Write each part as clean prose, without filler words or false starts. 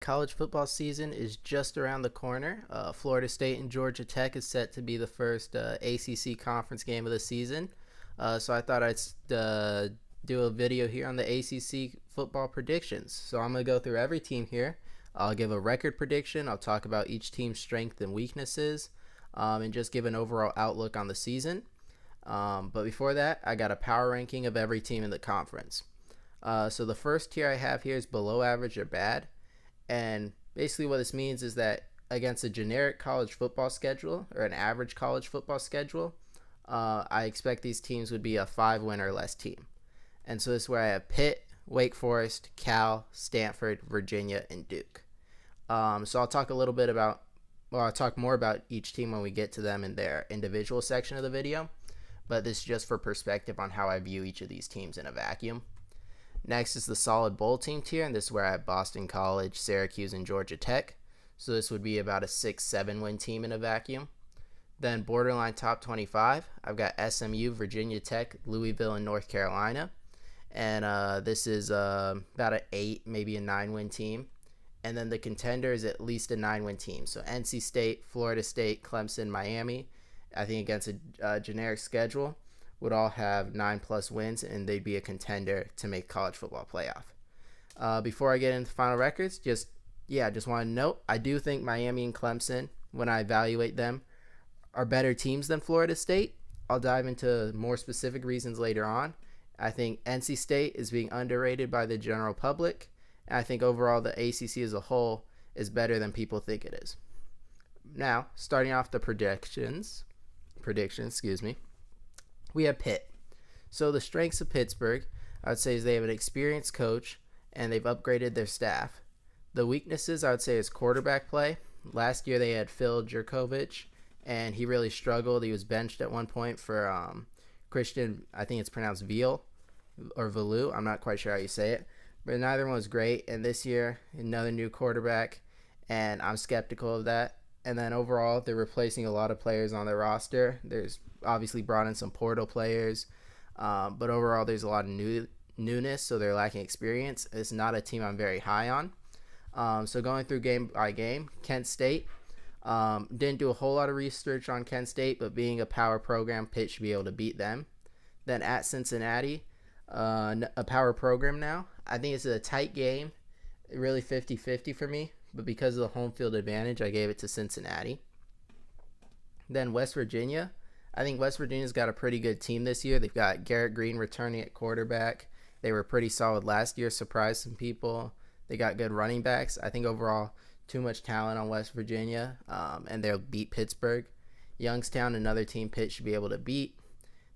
college football season is just around the corner. Florida State and Georgia Tech is set to be the first ACC conference game of the season. So I thought I'd do a video here on the ACC football predictions. So I'm going to go through every team here. I'll give a record prediction. I'll talk about each team's strengths and weaknesses, and just give an overall outlook on the season. But before that, I got a power ranking of every team in the conference. So the first tier I have here is below average or bad. And basically what this means is that against a generic college football schedule or an average college football schedule, I expect these teams would be a 5-win or less team. And so this is where I have Pitt, Wake Forest, Cal, Stanford, Virginia, and Duke. So I'll talk I'll talk more about each team when we get to them in their individual section of the video. But this is just for perspective on how I view each of these teams in a vacuum. Next is the solid bowl team tier, and this is where I have Boston College, Syracuse, and Georgia Tech. So this would be about a 6-7 win team in a vacuum. Then borderline top 25, I've got SMU, Virginia Tech, Louisville, and North Carolina. And this is about an 8, maybe a 9 win team. And then the contender is at least a 9 win team. So NC State, Florida State, Clemson, Miami, I think against a generic schedule, would all have 9+ wins, and they'd be a contender to make college football playoff. Before I get into final records, just want to note, I do think Miami and Clemson, when I evaluate them, are better teams than Florida State. I'll dive into more specific reasons later on. I think NC State is being underrated by the general public, and I think overall the ACC as a whole is better than people think it is. Now, starting off the predictions, we have Pitt. So the strengths of Pittsburgh, I would say, is they have an experienced coach and they've upgraded their staff. The weaknesses, I would say, is quarterback play. Last year they had Phil Jurkovich, and he really struggled. He was benched at one point for Christian, I think it's pronounced Veal or Valu. I'm not quite sure how you say it. But neither one was great. And this year, another new quarterback, and I'm skeptical of that. And then overall, they're replacing a lot of players on their roster. There's obviously brought in some portal players, but overall, there's a lot of newness, so they're lacking experience. It's not a team I'm very high on. So going through game by game, Kent State, didn't do a whole lot of research on Kent State, but being a power program, Pitt should be able to beat them. Then at Cincinnati, a power program now. I think it's a tight game, really 50-50 for me. But because of the home field advantage, I gave it to Cincinnati. Then West Virginia. I think West Virginia's got a pretty good team this year. They've got Garrett Green returning at quarterback. They were pretty solid last year, surprised some people. They got good running backs. I think overall, too much talent on West Virginia, and they'll beat Pittsburgh. Youngstown, another team Pitt should be able to beat.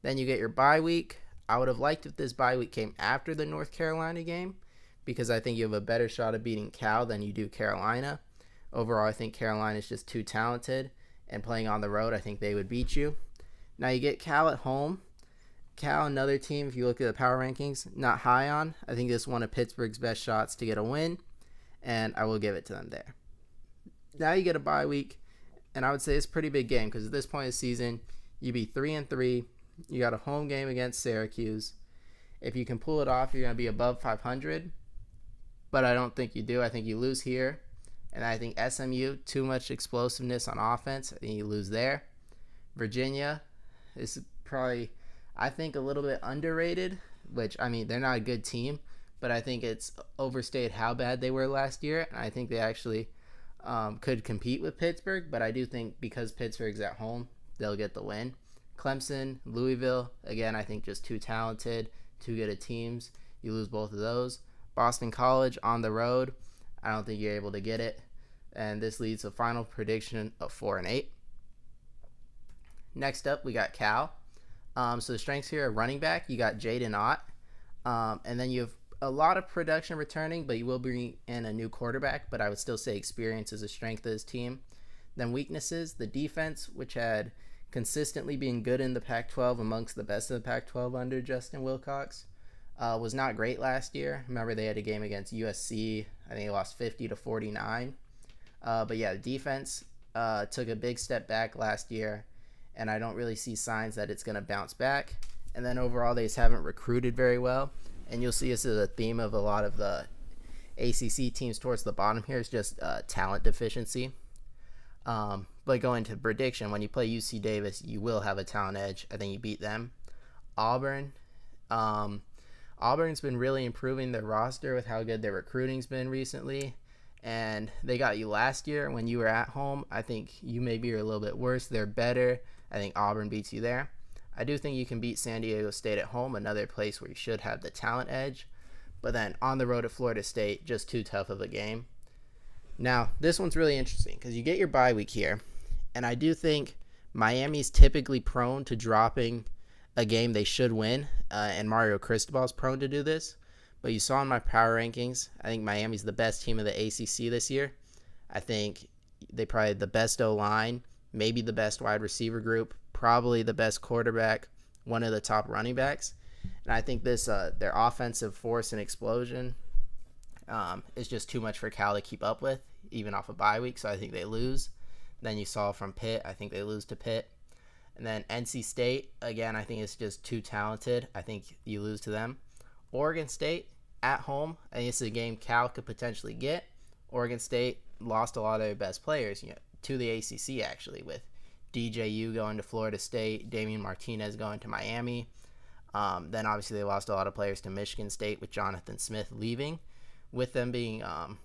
Then you get your bye week. I would have liked if this bye week came after the North Carolina game, because I think you have a better shot of beating Cal than you do Carolina. Overall, I think Carolina is just too talented, and playing on the road, I think they would beat you. Now you get Cal at home. Cal, another team, if you look at the power rankings, not high on. I think this is one of Pittsburgh's best shots to get a win, and I will give it to them there. Now you get a bye week, and I would say it's a pretty big game, because at this point of the season, you'd be 3-3. You got a home game against Syracuse. If you can pull it off, you're going to be above 500. But I don't think you do. I think you lose here. And I think SMU, too much explosiveness on offense. I think you lose there. Virginia is probably, I think, a little bit underrated, which, I mean, they're not a good team, but I think it's overstated how bad they were last year. And I think they actually could compete with Pittsburgh, but I do think because Pittsburgh's at home, they'll get the win. Clemson, Louisville, again, I think just too talented, too good at teams. You lose both of those. Boston College on the road, I don't think you're able to get it. And this leads to a final prediction of 4-8. Next up, we got Cal. So the strengths here are running back. You got Jaden Ott. And then you have a lot of production returning, but you will bring in a new quarterback. But I would still say experience is a strength of this team. Then weaknesses, the defense, which had consistently been good in the Pac-12, amongst the best of the Pac-12 under Justin Wilcox. Was not great last year. Remember, they had a game against USC. I think they lost 50-49. But yeah, the defense took a big step back last year, and I don't really see signs that it's going to bounce back. And then overall, they just haven't recruited very well. And you'll see this as a theme of a lot of the ACC teams towards the bottom here is just talent deficiency. But going to prediction, when you play UC Davis, you will have a talent edge. I think you beat them. Auburn. Auburn's been really improving their roster with how good their recruiting's been recently. And they got you last year when you were at home. I think you maybe are a little bit worse. They're better. I think Auburn beats you there. I do think you can beat San Diego State at home, another place where you should have the talent edge. But then on the road at Florida State, just too tough of a game. Now, this one's really interesting because you get your bye week here. And I do think Miami's typically prone to dropping a game they should win. And Mario Cristobal's prone to do this. But you saw in my power rankings, I think Miami's the best team of the ACC this year. I think they probably had the best O-line, maybe the best wide receiver group, probably the best quarterback, one of the top running backs. And I think this their offensive force and explosion is just too much for Cal to keep up with, even off a bye week. So I think they lose. Then you saw from Pitt, I think they lose to Pitt. And then NC State, again, I think it's just too talented. I think you lose to them. Oregon State at home, I think this is a game Cal could potentially get. Oregon State lost a lot of their best players to the ACC, actually, with DJU going to Florida State, Damian Martinez going to Miami. Then obviously they lost a lot of players to Michigan State with Jonathan Smith leaving, with them being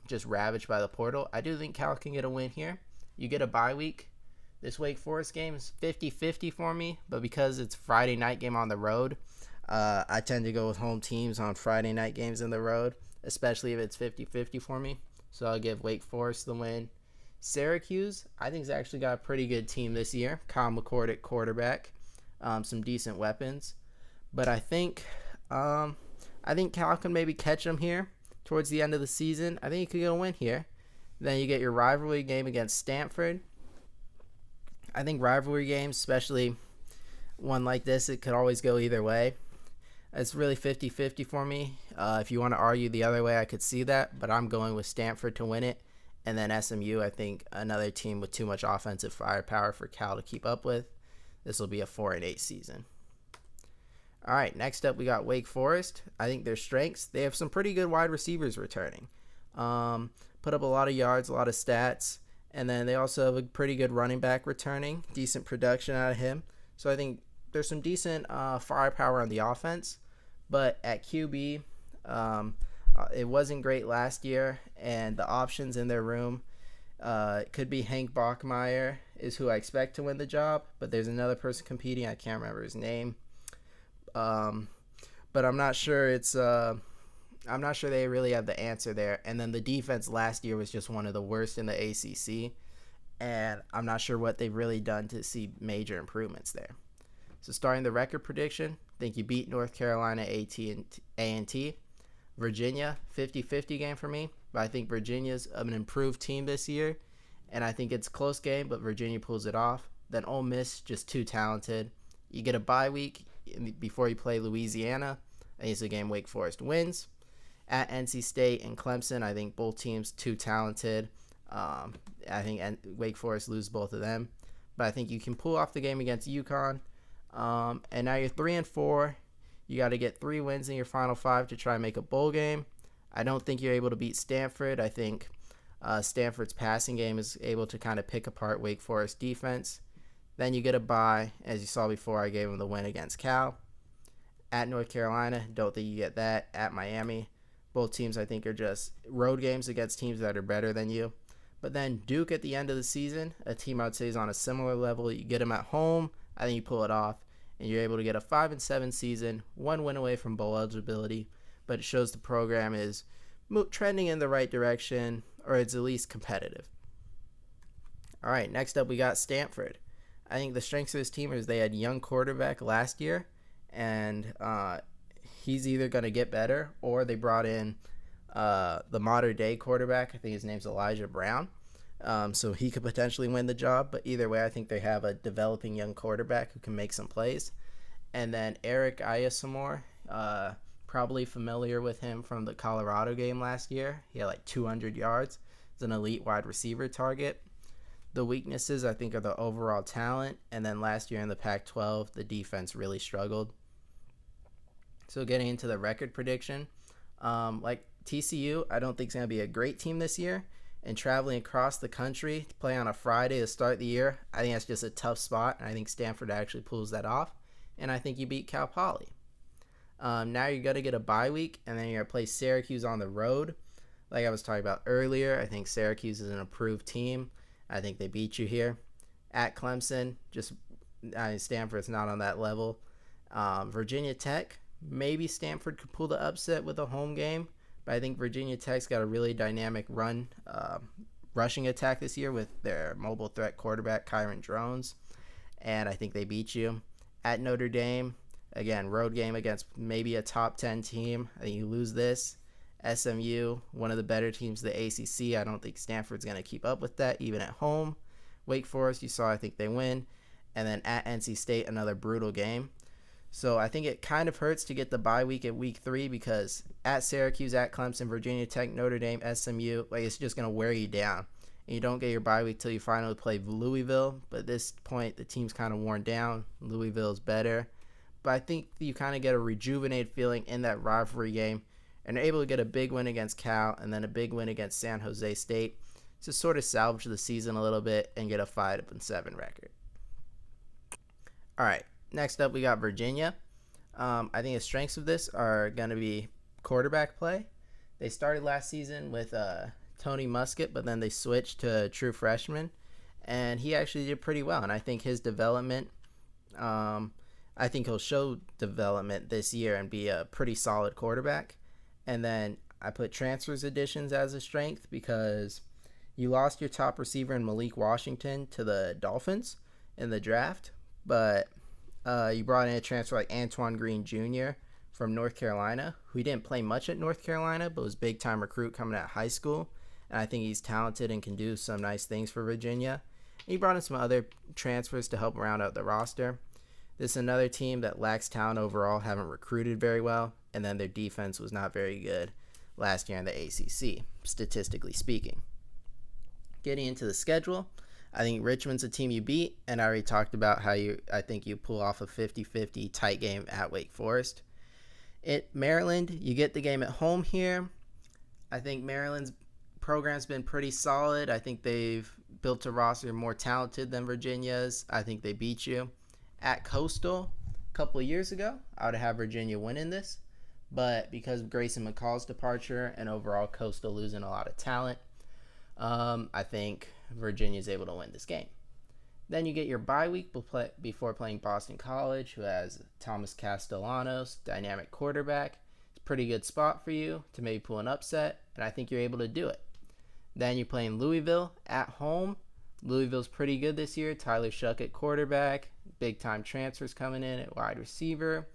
just ravaged by the portal. I do think Cal can get a win here. You get a bye week. This Wake Forest game is 50-50 for me, but because it's Friday night game on the road, I tend to go with home teams on Friday night games in the road, especially if it's 50-50 for me. So I'll give Wake Forest the win. Syracuse, I think, has actually got a pretty good team this year. Kyle McCord at quarterback, some decent weapons. But I think Cal can maybe catch them here towards the end of the season. I think you could get a win here. Then you get your rivalry game against Stanford. I think rivalry games, especially one like this, it could always go either way. It's really 50-50 for me. If you want to argue the other way, I could see that, but I'm going with Stanford to win it. And then SMU, I think, another team with too much offensive firepower for Cal to keep up with. This will be a 4-8 season. All right, next up we got Wake Forest. I think their strengths, they have some pretty good wide receivers returning. Put up a lot of yards, a lot of stats. And then they also have a pretty good running back returning, decent production out of him. So I think there's some decent firepower on the offense. But at QB, it wasn't great last year. And the options in their room could be Hank Bachmeier is who I expect to win the job. But there's another person competing. I can't remember his name. But I'm not sure I'm not sure they really have the answer there. And then the defense last year was just one of the worst in the ACC. And I'm not sure what they've really done to see major improvements there. So starting the record prediction, I think you beat North Carolina A&T. Virginia, 50-50 game for me. But I think Virginia's an improved team this year. And I think it's a close game, but Virginia pulls it off. Then Ole Miss, just too talented. You get a bye week before you play Louisiana. I think it's a game Wake Forest wins. At NC State and Clemson, I think both teams too talented. I think Wake Forest lose both of them. But I think you can pull off the game against UConn. And now you're 3-4. You got to get 3 wins in your final 5 to try and make a bowl game. I don't think you're able to beat Stanford. I think Stanford's passing game is able to kind of pick apart Wake Forest defense. Then you get a bye. As you saw before, I gave them the win against Cal. At North Carolina, don't think you get that. At Miami, both teams I think are just road games against teams that are better than you. But then Duke at the end of the season, a team I would say is on a similar level. You get them at home, I think you pull it off, and you're able to get a 5-7 season, 1 win away from bowl eligibility. But it shows the program is trending in the right direction, or it's at least competitive. All right, next up we got Stanford. I think the strengths of this team is they had young quarterback last year, and he's either going to get better, or they brought in the modern-day quarterback. I think his name's Elijah Brown. So he could potentially win the job. But either way, I think they have a developing young quarterback who can make some plays. And then Eric Ayasamore, probably familiar with him from the Colorado game last year. He had like 200 yards. He's an elite wide receiver target. The weaknesses, I think, are the overall talent. And then last year in the Pac-12, the defense really struggled. So getting into the record prediction, like TCU, I don't think is going to be a great team this year. And traveling across the country to play on a Friday to start the year, I think that's just a tough spot. And I think Stanford actually pulls that off. And I think you beat Cal Poly. Now you're going to get a bye week, and then you're going to play Syracuse on the road. Like I was talking about earlier, I think Syracuse is an improved team. I think they beat you here. At Clemson, Stanford's not on that level. Virginia Tech, maybe Stanford could pull the upset with a home game, but I think Virginia Tech's got a really dynamic rushing attack this year with their mobile threat quarterback, Kyron Drones, and I think they beat you. At Notre Dame, again, road game against maybe a top 10 team. I think you lose this. SMU, one of the better teams of the ACC. I don't think Stanford's going to keep up with that, even at home. Wake Forest, you saw, I think they win. And then at NC State, another brutal game. So I think it kind of hurts to get the bye week at week 3 because at Syracuse, at Clemson, Virginia Tech, Notre Dame, SMU, it's just going to wear you down. And you don't get your bye week till you finally play Louisville. But at this point, the team's kind of worn down. Louisville's better. But I think you kind of get a rejuvenated feeling in that rivalry game and are able to get a big win against Cal and then a big win against San Jose State to sort of salvage the season a little bit and get a 5-7 record. All right, next up we got Virginia. I think the strengths of this are going to be quarterback play. They started last season with Tony Muskett, but then they switched to a true freshman, and he actually did pretty well. And I think his development, I think he'll show development this year and be a pretty solid quarterback. And then I put transfers additions as a strength because you lost your top receiver in Malik Washington to the Dolphins in the draft, but you brought in a transfer like Antoine Green Jr. from North Carolina, who didn't play much at North Carolina, but was a big-time recruit coming out of high school. And I think he's talented and can do some nice things for Virginia. And he brought in some other transfers to help round out the roster. This is another team that lacks talent overall, haven't recruited very well, and then their defense was not very good last year in the ACC, statistically speaking. Getting into the schedule, I think Richmond's a team you beat, and I already talked about how I think you pull off a 50-50 tight game at Wake Forest. At Maryland, you get the game at home here. I think Maryland's program's been pretty solid. I think they've built a roster more talented than Virginia's. I think they beat you. At Coastal, a couple of years ago, I would have Virginia winning this, but because of Grayson McCall's departure and overall Coastal losing a lot of talent, I think Virginia's able to win this game. Then you get your bye week before playing Boston College, who has Thomas Castellanos, dynamic quarterback. It's a pretty good spot for you to maybe pull an upset, and I think you're able to do it. Then you're playing Louisville at home. Louisville's pretty good this year. Tyler Shuck at quarterback. Big-time transfers coming in at wide receiver.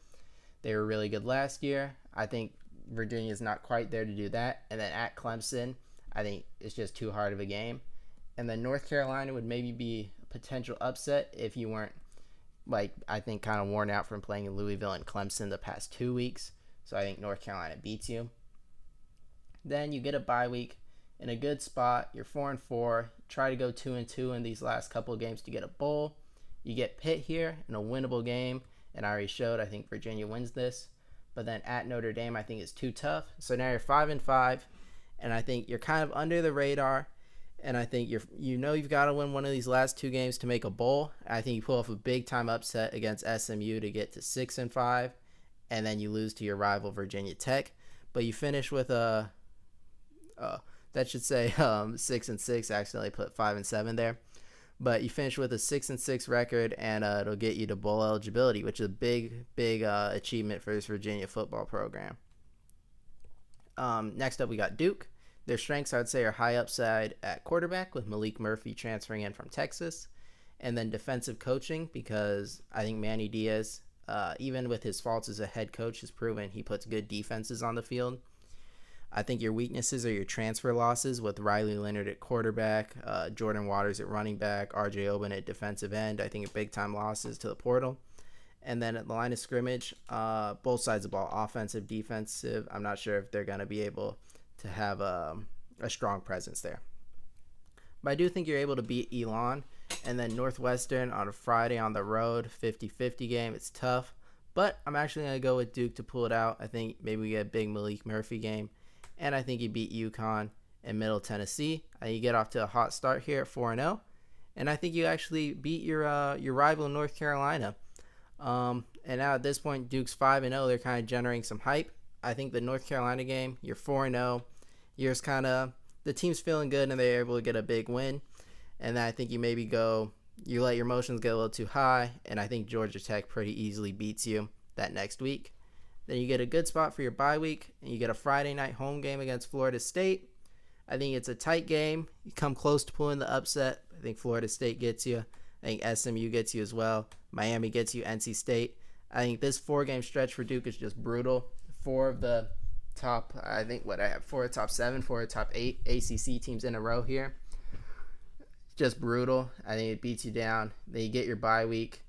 They were really good last year. I think Virginia's not quite there to do that. And then at Clemson, I think it's just too hard of a game. And then North Carolina would maybe be a potential upset if you weren't, I think kind of worn out from playing in Louisville and Clemson the past 2 weeks. So I think North Carolina beats you. Then you get a bye week in a good spot. You're 4-4. Try to go 2-2 in these last couple of games to get a bowl. You get Pitt here in a winnable game, and I already showed I think Virginia wins this. But then at Notre Dame, I think it's too tough. So now you're 5-5, and I think you're kind of under the radar. And I think you've got to win one of these last 2 games to make a bowl. I think you pull off a big time upset against SMU to get to 6-5, and then you lose to your rival Virginia Tech. But you finish with that should say 6-6. Accidentally put 5-7 there. But you finish with a 6-6 record, and it'll get you to bowl eligibility, which is a big achievement for this Virginia football program. Next up, we got Duke. Their strengths, I would say, are high upside at quarterback with Malik Murphy transferring in from Texas, and then defensive coaching because I think Manny Diaz, even with his faults as a head coach, has proven he puts good defenses on the field. I think your weaknesses are your transfer losses with Riley Leonard at quarterback, Jordan Waters at running back, RJ Oben at defensive end. I think big-time losses to the portal. And then at the line of scrimmage, both sides of the ball, offensive, defensive. I'm not sure if they're going to be able to have a strong presence there. But I do think you're able to beat Elon. And then Northwestern on a Friday on the road, 50-50 game. It's tough. But I'm actually going to go with Duke to pull it out. I think maybe we get a big Malik Murphy game. and I think you beat UConn and Middle Tennessee. You get off to a hot start here at 4-0, and I think you actually beat your rival North Carolina. And now at this point, Duke's 5-0. They're kind of generating some hype. I think the North Carolina game, you're 4-0. You're just kind of, the team's feeling good and they're able to get a big win. And then I think you maybe you let your emotions get a little too high, and I think Georgia Tech pretty easily beats you that next week. Then you get a good spot for your bye week, and you get a Friday night home game against Florida State. I think it's a tight game. You come close to pulling the upset. I think Florida State gets you. I think SMU gets you as well. Miami gets you, NC State. I think this 4-game stretch for Duke is just brutal. 4 of the top, I think 4 of the top 7, 4 of the top 8 ACC teams in a row here. Just brutal. I think it beats you down. Then you get your bye week.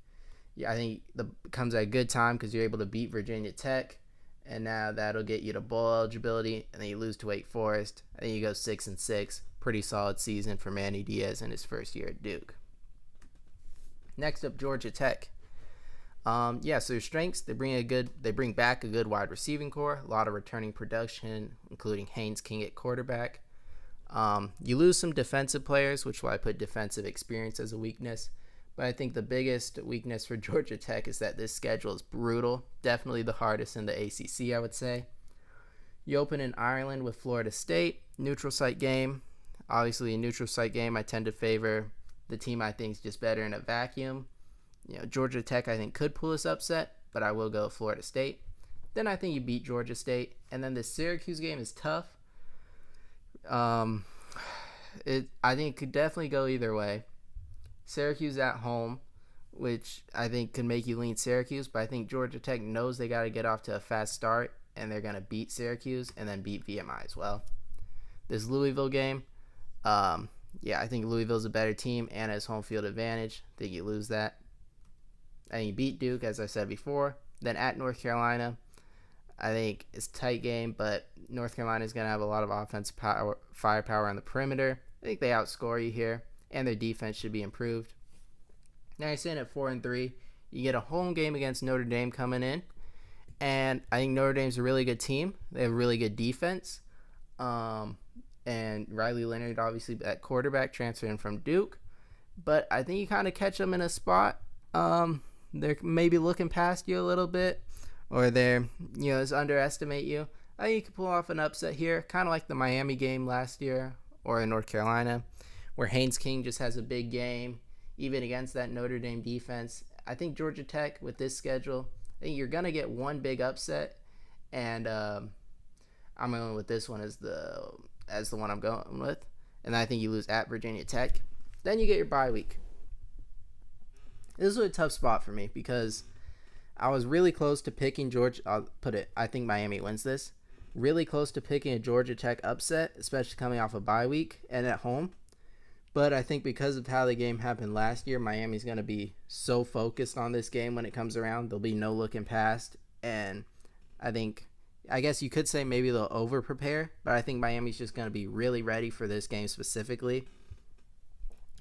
Yeah, I think it comes at a good time because you're able to beat Virginia Tech, and now that'll get you to bowl eligibility. And then you lose to Wake Forest. I think you go 6-6. Pretty solid season for Manny Diaz in his first year at Duke. Next up, Georgia Tech. So their strengths, they bring back a good wide receiving core, a lot of returning production, including Haynes King at quarterback. You lose some defensive players, which is why I put defensive experience as a weakness. But I think the biggest weakness for Georgia Tech is that this schedule is brutal. Definitely the hardest in the ACC, I would say. You open in Ireland with Florida State, neutral site game. Obviously, a neutral site game, I tend to favor the team I think is just better in a vacuum. Georgia Tech, I think, could pull this upset, but I will go Florida State. Then I think you beat Georgia State. And then the Syracuse game is tough. I think it could definitely go either way. Syracuse at home, which I think could make you lean Syracuse, but I think Georgia Tech knows they got to get off to a fast start, and they're going to beat Syracuse and then beat VMI as well. This Louisville game, I think Louisville's a better team and has home field advantage. I think you lose that. And you beat Duke, as I said before. Then at North Carolina, I think it's a tight game, but North Carolina is going to have a lot of offensive firepower on the perimeter. I think they outscore you here, and their defense should be improved. Now you're sitting at 4-3. You get a home game against Notre Dame coming in, and I think Notre Dame's a really good team. They have a really good defense. And Riley Leonard, obviously, at quarterback, transferring from Duke. But I think you kind of catch them in a spot. They're maybe looking past you a little bit, or they're, just underestimate you. I think you can pull off an upset here, kind of like the Miami game last year, or in North Carolina, where Haynes King just has a big game, even against that Notre Dame defense. I think Georgia Tech, with this schedule, I think you're going to get one big upset, and I'm going with this one as the one I'm going with. And I think you lose at Virginia Tech. Then you get your bye week. This was a tough spot for me because I was really close to picking Georgia. I think Miami wins this. Really close to picking a Georgia Tech upset, especially coming off a bye week and at home. But I think because of how the game happened last year, Miami's going to be so focused on this game when it comes around. There'll be no looking past. And I guess you could say maybe they'll over-prepare, but I think Miami's just going to be really ready for this game specifically.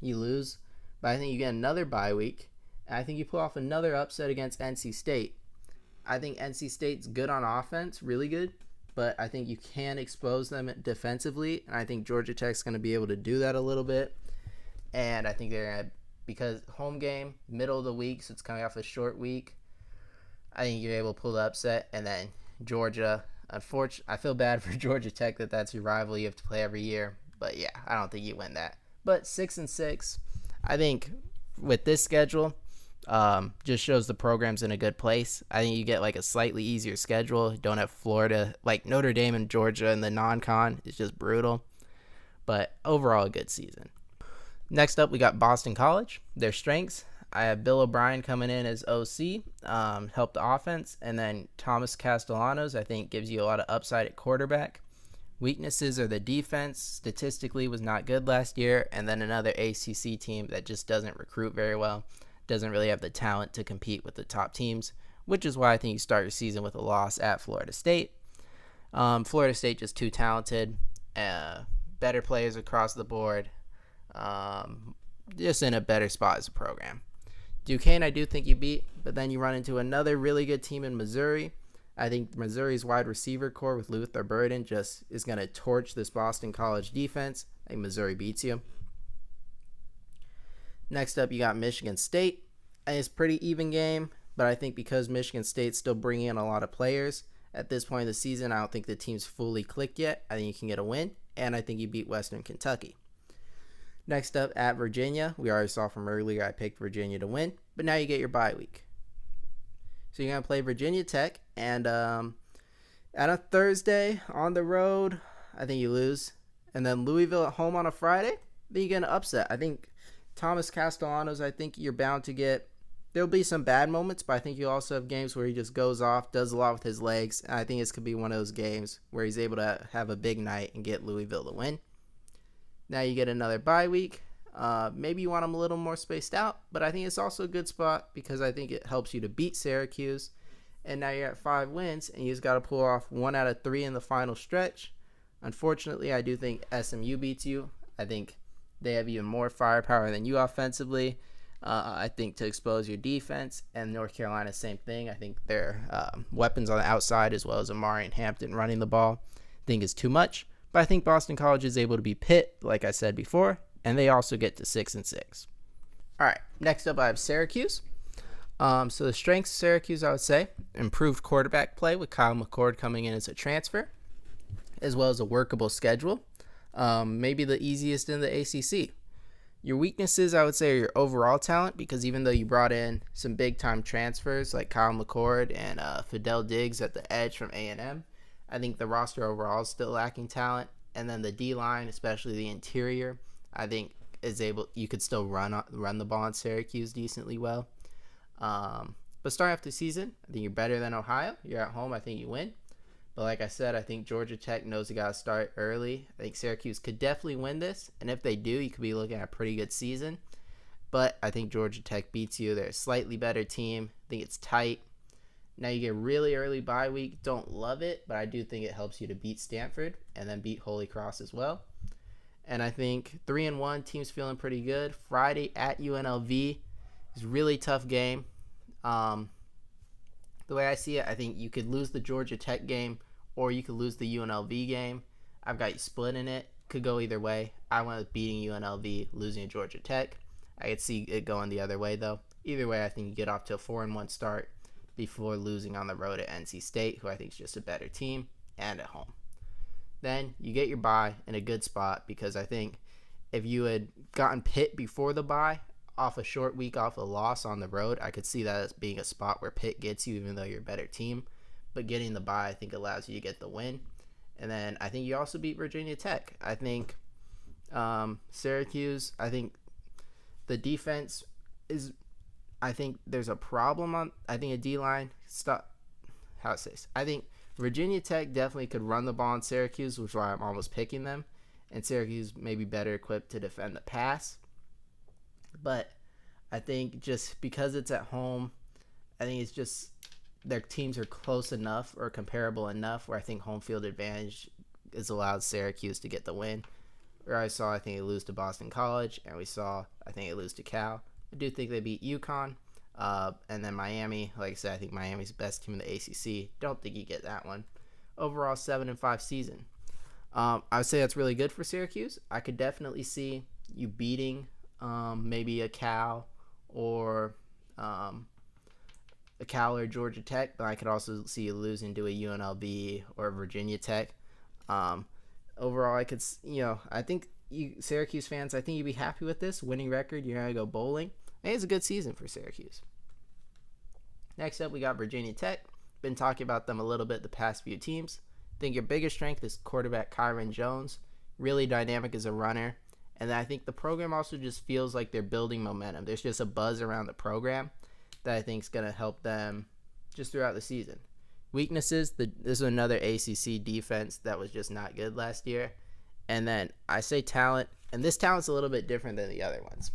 You lose, but I think you get another bye week, and I think you pull off another upset against NC State. I think NC State's good on offense, really good, but I think you can expose them defensively, and I think Georgia Tech's going to be able to do that a little bit. And I think they're going to, because home game, middle of the week, so it's coming off a short week, I think you're able to pull the upset, and then Georgia, unfortunately, I feel bad for Georgia Tech that's your rival you have to play every year. But yeah, I don't think you win that. But 6-6, I think with this schedule, just shows the program's in a good place. I think you get like a slightly easier schedule. You don't have Florida, like Notre Dame and Georgia in the non-con. It's just brutal. But overall, a good season. Next up, we got Boston College. Their strengths, I have Bill O'Brien coming in as OC, help the offense, and then Thomas Castellanos, I think, gives you a lot of upside at quarterback. Weaknesses are the defense, statistically was not good last year, and then another ACC team that just doesn't recruit very well, doesn't really have the talent to compete with the top teams, which is why I think you start your season with a loss at Florida State. Florida State just too talented, better players across the board, just in a better spot as a program. Duquesne, I do think you beat, but then you run into another really good team in Missouri. I think Missouri's wide receiver core with Luther Burden just is going to torch this Boston College defense. I think Missouri beats you. Next up, you got Michigan State. It's a pretty even game, but I think because Michigan State's still bringing in a lot of players at this point in the season, I don't think the team's fully clicked yet. I think you can get a win, and I think you beat Western Kentucky. Next up, at Virginia. We already saw from earlier I picked Virginia to win, but now you get your bye week. So you're going to play Virginia Tech, and at a Thursday on the road, I think you lose. And then Louisville at home on a Friday, then you get an upset. I think Thomas Castellanos, I think you're bound to get, there'll be some bad moments, but I think you also have games where he just goes off, does a lot with his legs, and I think this could be one of those games where he's able to have a big night and get Louisville to win. Now you get another bye week. Maybe you want them a little more spaced out, but I think it's also a good spot because I think it helps you to beat Syracuse. And now you're at 5 wins, and you just got to pull off 1 out of 3 in the final stretch. Unfortunately, I do think SMU beats you. I think they have even more firepower than you offensively. I think to expose your defense, and North Carolina, same thing. I think their weapons on the outside, as well as Amari and Hampton running the ball, I think is too much. But I think Boston College is able to be Pitt, like I said before, and they also get to 6-6. All right, next up I have Syracuse. So the strengths of Syracuse, I would say, improved quarterback play with Kyle McCord coming in as a transfer, as well as a workable schedule. Maybe the easiest in the ACC. Your weaknesses, I would say, are your overall talent, because even though you brought in some big-time transfers like Kyle McCord and Fidel Diggs at the edge from A&M, I think the roster overall is still lacking talent. And then the D-line, especially the interior, I think you could still run the ball in Syracuse decently well. But starting off the season, I think you're better than Ohio. You're at home, I think you win. But like I said, I think Georgia Tech knows they got to start early. I think Syracuse could definitely win this. And if they do, you could be looking at a pretty good season. But I think Georgia Tech beats you. They're a slightly better team. I think it's tight. Now you get really early bye week. Don't love it, but I do think it helps you to beat Stanford and then beat Holy Cross as well. And I think 3-1, team's feeling pretty good. Friday at UNLV is a really tough game. The way I see it, I think you could lose the Georgia Tech game or you could lose the UNLV game. I've got you split in it. Could go either way. I went with beating UNLV, losing to Georgia Tech. I could see it going the other way, though. Either way, I think you get off to a 4-1 start before losing on the road at NC State, who I think is just a better team, and at home. Then you get your bye in a good spot, because I think if you had gotten Pitt before the bye, off a short week, off a loss on the road, I could see that as being a spot where Pitt gets you, even though you're a better team. But getting the bye, I think, allows you to get the win. And then I think you also beat Virginia Tech. I think Syracuse, I think the defense is, I think there's a problem on, I think a D-line, I think Virginia Tech definitely could run the ball on Syracuse, which is why I'm almost picking them. And Syracuse may be better equipped to defend the pass. But I think just because it's at home, I think it's just their teams are close enough or comparable enough where I think home field advantage has allowed Syracuse to get the win. Where I think they lose to Boston College, and I think they lose to Cal. I do think they beat UConn. And then Miami, like I said, I think Miami's the best team in the ACC. Don't think you get that one. Overall, 7-5 season. I would say that's really good for Syracuse. I could definitely see you beating maybe a Cal or Georgia Tech, but I could also see you losing to a UNLV or Virginia Tech. Overall, I think Syracuse fans, I think you'd be happy with this winning record. You're gonna go bowling. I think it's a good season for Syracuse. Next up, we got Virginia Tech. Been talking about them a little bit the past few teams. I think your biggest strength is quarterback Kyron Jones. Really dynamic as a runner. And then I think the program also just feels like they're building momentum. There's just a buzz around the program that I think is going to help them just throughout the season. Weaknesses, this is another ACC defense that was just not good last year. And then I say talent, and this talent's a little bit different than the other ones.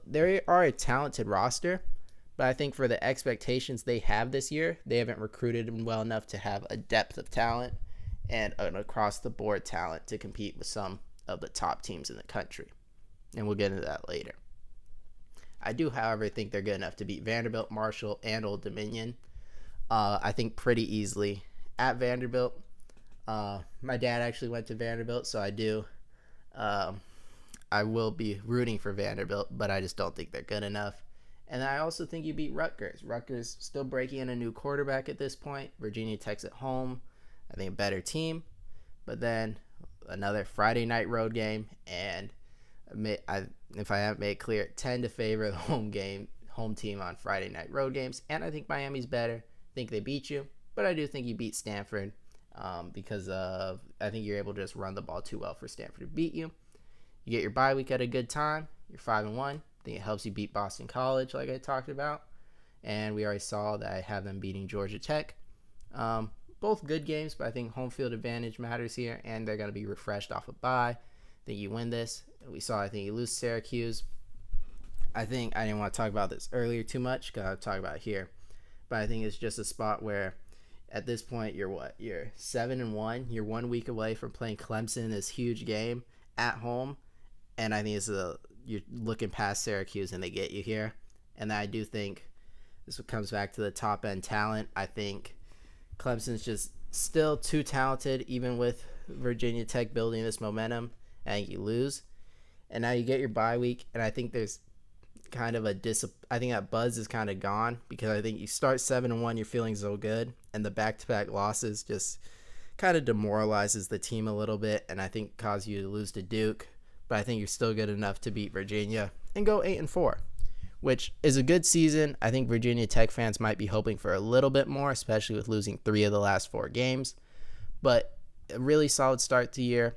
There are a talented roster, but I think for the expectations they have this year, they haven't recruited them well enough to have a depth of talent and an across-the-board talent to compete with some of the top teams in the country. And we'll get into that later. I do, however, think they're good enough to beat Vanderbilt, Marshall, and Old Dominion. I think pretty easily. At Vanderbilt, my dad actually went to Vanderbilt, so um, I will be rooting for Vanderbilt, but I just don't think they're good enough. And I also think you beat Rutgers. Rutgers still breaking in a new quarterback at this point. Virginia Tech's at home. I think a better team. But then another Friday night road game, and if I haven't made it clear, tend to favor the home team on Friday night road games. And I think Miami's better. I think they beat you, but I do think you beat Stanford because of I think you're able to just run the ball too well for Stanford to beat you. You get your bye week at a good time. You're 5-1. I think it helps you beat Boston College, like I talked about. And we already saw that I have them beating Georgia Tech. Both good games, but I think home field advantage matters here, and they're going to be refreshed off a bye. I think you win this. I think you lose Syracuse. I think I didn't want to talk about this earlier too much because I'll talk about it here. But I think it's just a spot where at this point you're 7-1. You're 1 week away from playing Clemson in this huge game at home. And I think you're looking past Syracuse and they get you here. And I do think this comes back to the top end talent. I think Clemson's just still too talented, even with Virginia Tech building this momentum. I think you lose. And now you get your bye week. And I think there's kind of I think that buzz is kind of gone because I think you start 7-1, you're feeling so good. And the back-to-back losses just kind of demoralizes the team a little bit. And I think cause you to lose to Duke. But I think you're still good enough to beat Virginia and go 8-4, which is a good season. I think Virginia Tech fans might be hoping for a little bit more, especially with losing 3 of the last 4 games. But a really solid start to the year.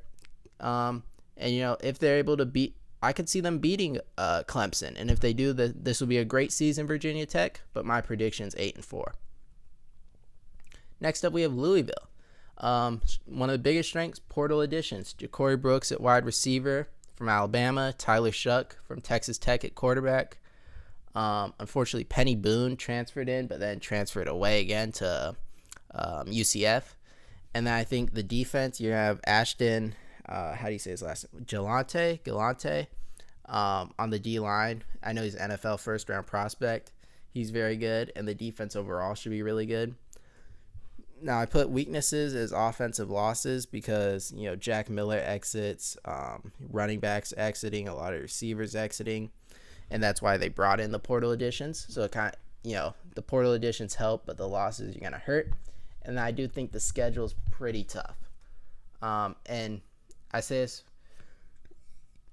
And if they're able to beat, I could see them beating Clemson. And if they do, this will be a great season, Virginia Tech. But my prediction is 8-4. Next up, we have Louisville. One of the biggest strengths, portal additions. Ja'Cory Brooks at wide receiver from Alabama. Tyler Shuck from Texas Tech at quarterback. Unfortunately, Penny Boone transferred in, but then transferred away again to UCF. And then I think the defense, you have Ashton, how do you say his last name? Galante on the D-line. I know he's an NFL first-round prospect. He's very good, and the defense overall should be really good. Now, I put weaknesses as offensive losses because, Jack Miller exits, running backs exiting, a lot of receivers exiting, and that's why they brought in the portal additions. So, it kind of, the portal additions help, but the losses are going to hurt. And I do think the schedule is pretty tough. And I say this,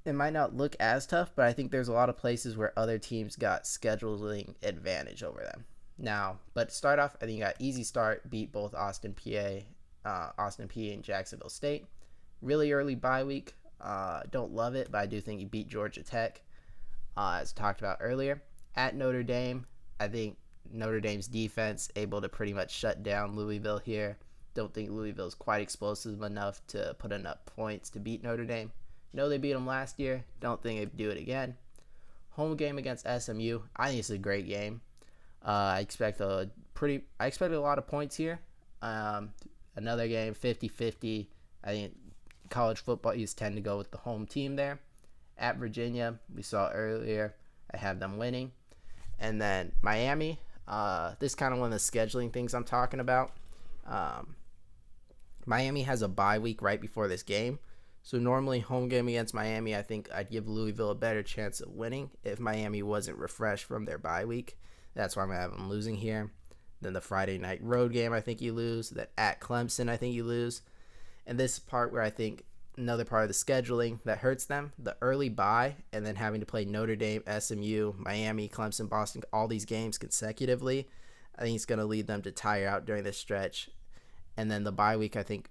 it might not look as tough, but I think there's a lot of places where other teams got scheduling advantage over them. Now, but to start off, I think you got easy start, beat both Austin Peay and Jacksonville State. Really early bye week. Don't love it, but I do think you beat Georgia Tech, as talked about earlier. At Notre Dame, I think Notre Dame's defense able to pretty much shut down Louisville here. Don't think Louisville's quite explosive enough to put enough points to beat Notre Dame. Know they beat them last year. Don't think they'd do it again. Home game against SMU. I think it's a great game. I expect a lot of points here. Another game, 50-50. I think college football used tend to go with the home team there. At Virginia, we saw earlier, I have them winning. And then Miami, this kind of one of the scheduling things I'm talking about. Miami has a bye week right before this game. So normally home game against Miami, I think I'd give Louisville a better chance of winning if Miami wasn't refreshed from their bye week. That's why I'm going to have them losing here. Then the Friday night road game, I think you lose. Then at Clemson, I think you lose. And this part where I think another part of the scheduling that hurts them, the early bye, and then having to play Notre Dame, SMU, Miami, Clemson, Boston, all these games consecutively, I think it's going to lead them to tire out during this stretch. And then the bye week, I think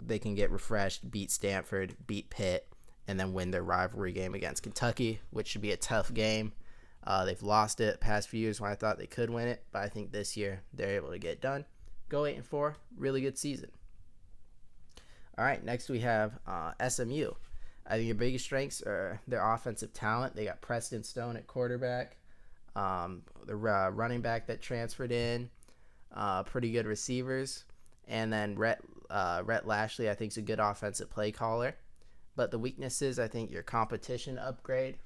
they can get refreshed, beat Stanford, beat Pitt, and then win their rivalry game against Kentucky, which should be a tough game. They've lost it past few years when I thought they could win it, but I think this year they're able to get it done. Go 8-4, really good season. All right, next we have SMU. I think your biggest strengths are their offensive talent. They got Preston Stone at quarterback, the running back that transferred in, pretty good receivers, and then Rhett Lashley, I think, is a good offensive play caller. But the weaknesses, I think your competition upgrade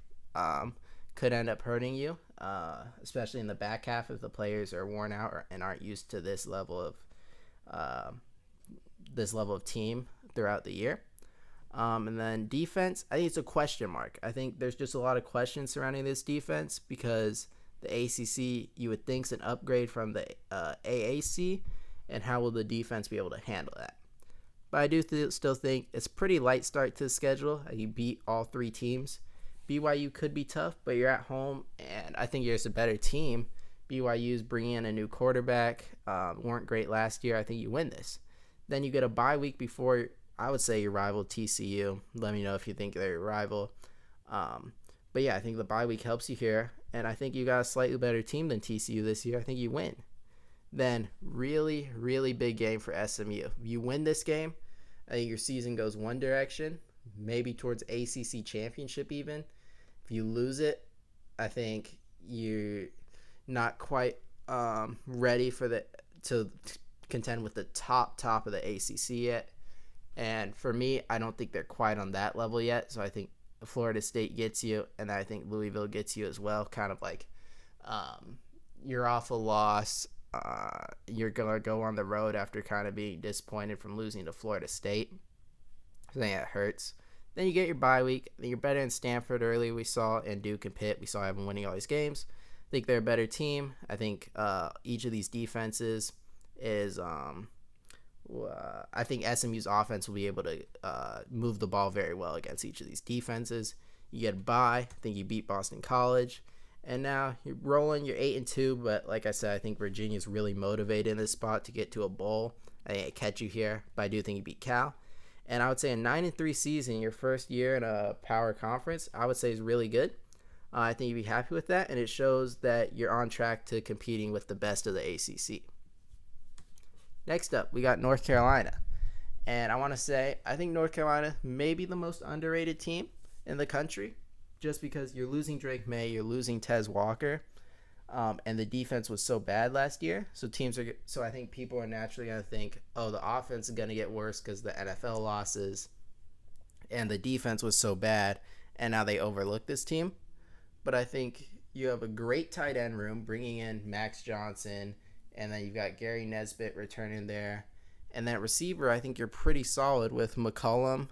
could end up hurting you. especially in the back half if the players are worn out and aren't used to uh, this level of team throughout the year. And then defense, I think it's a question mark. I think there's just a lot of questions surrounding this defense because the ACC, you would think, is an upgrade from the AAC, and how will the defense be able to handle that? But I do still think it's a pretty light start to the schedule. You beat all three teams. BYU could be tough, but you're at home, and I think you're just a better team. BYU's bringing in a new quarterback. Weren't great last year. I think you win this. Then you get a bye week before, I would say, your rival TCU. Let me know if you think they're your rival. But yeah, I think the bye week helps you here, and I think you got a slightly better team than TCU this year. I think you win. Then really, really big game for SMU. If you win this game, I think your season goes one direction, maybe towards ACC championship even. If you lose it, I think you're not quite ready to contend with the top of the ACC yet. And for me, I don't think they're quite on that level yet. So I think Florida State gets you, and I think Louisville gets you as well. Kind of like you're off a loss. You're going to go on the road after kind of being disappointed from losing to Florida State. I think that hurts. Then you get your bye week. You're better than Stanford early, we saw, and Duke and Pitt. We saw them winning all these games. I think they're a better team. I think each of these defenses is I think SMU's offense will be able to move the ball very well against each of these defenses. You get a bye. I think you beat Boston College. And now you're rolling. You're 8-2, but like I said, I think Virginia's really motivated in this spot to get to a bowl. I think it catch you here, but I do think you beat Cal. And I would say a 9-3 season, your first year in a power conference, I would say is really good. I think you'd be happy with that, and it shows that you're on track to competing with the best of the ACC. Next up, we got North Carolina. And I want to say, I think North Carolina may be the most underrated team in the country, just because you're losing Drake May, you're losing Tez Walker, and the defense was so bad last year. So I think people are naturally going to think, oh, the offense is going to get worse because the NFL losses, and the defense was so bad, and now they overlook this team. But I think you have a great tight end room, bringing in Max Johnson, and then you've got Gary Nesbitt returning there. And that receiver, I think you're pretty solid with McCollum.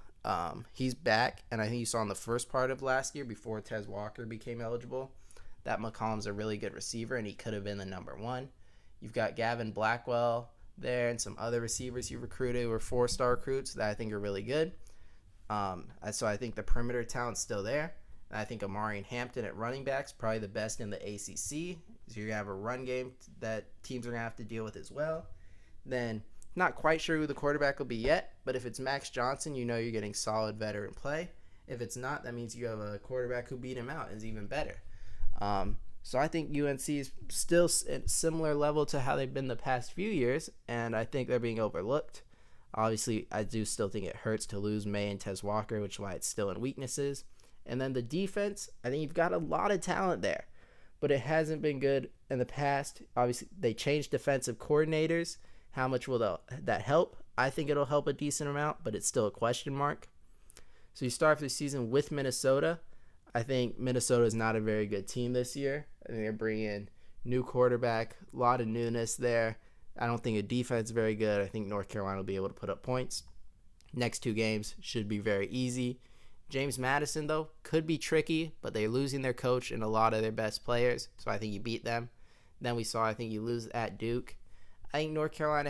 He's back, and I think you saw in the first part of last year before Tez Walker became eligible that McCollum's a really good receiver, and he could have been the number one. You've got Gavin Blackwell there and some other receivers you recruited who were 4-star recruits that I think are really good. So I think the perimeter talent's still there. And I think Amari and Hampton at running backs probably the best in the ACC. So you're going to have a run game that teams are going to have to deal with as well. Then not quite sure who the quarterback will be yet, but if it's Max Johnson, you know you're getting solid veteran play. If it's not, that means you have a quarterback who beat him out and is even better. So I think UNC is still at similar level to how they've been the past few years, and I think they're being overlooked. Obviously, I do still think it hurts to lose May and Tez Walker, which is why it's still in weaknesses. And then the defense, I think you've got a lot of talent there, but it hasn't been good in the past. Obviously, they changed defensive coordinators. How much will that help? I think it'll help a decent amount, but it's still a question mark. So you start the season with Minnesota. I think Minnesota is not a very good team this year. I think they're bringing in new quarterback, a lot of newness there. I don't think a defense is very good. I think North Carolina will be able to put up points. Next two games should be very easy. James Madison, though, could be tricky, but they're losing their coach and a lot of their best players, so I think you beat them. Then I think you lose at Duke. I think North Carolina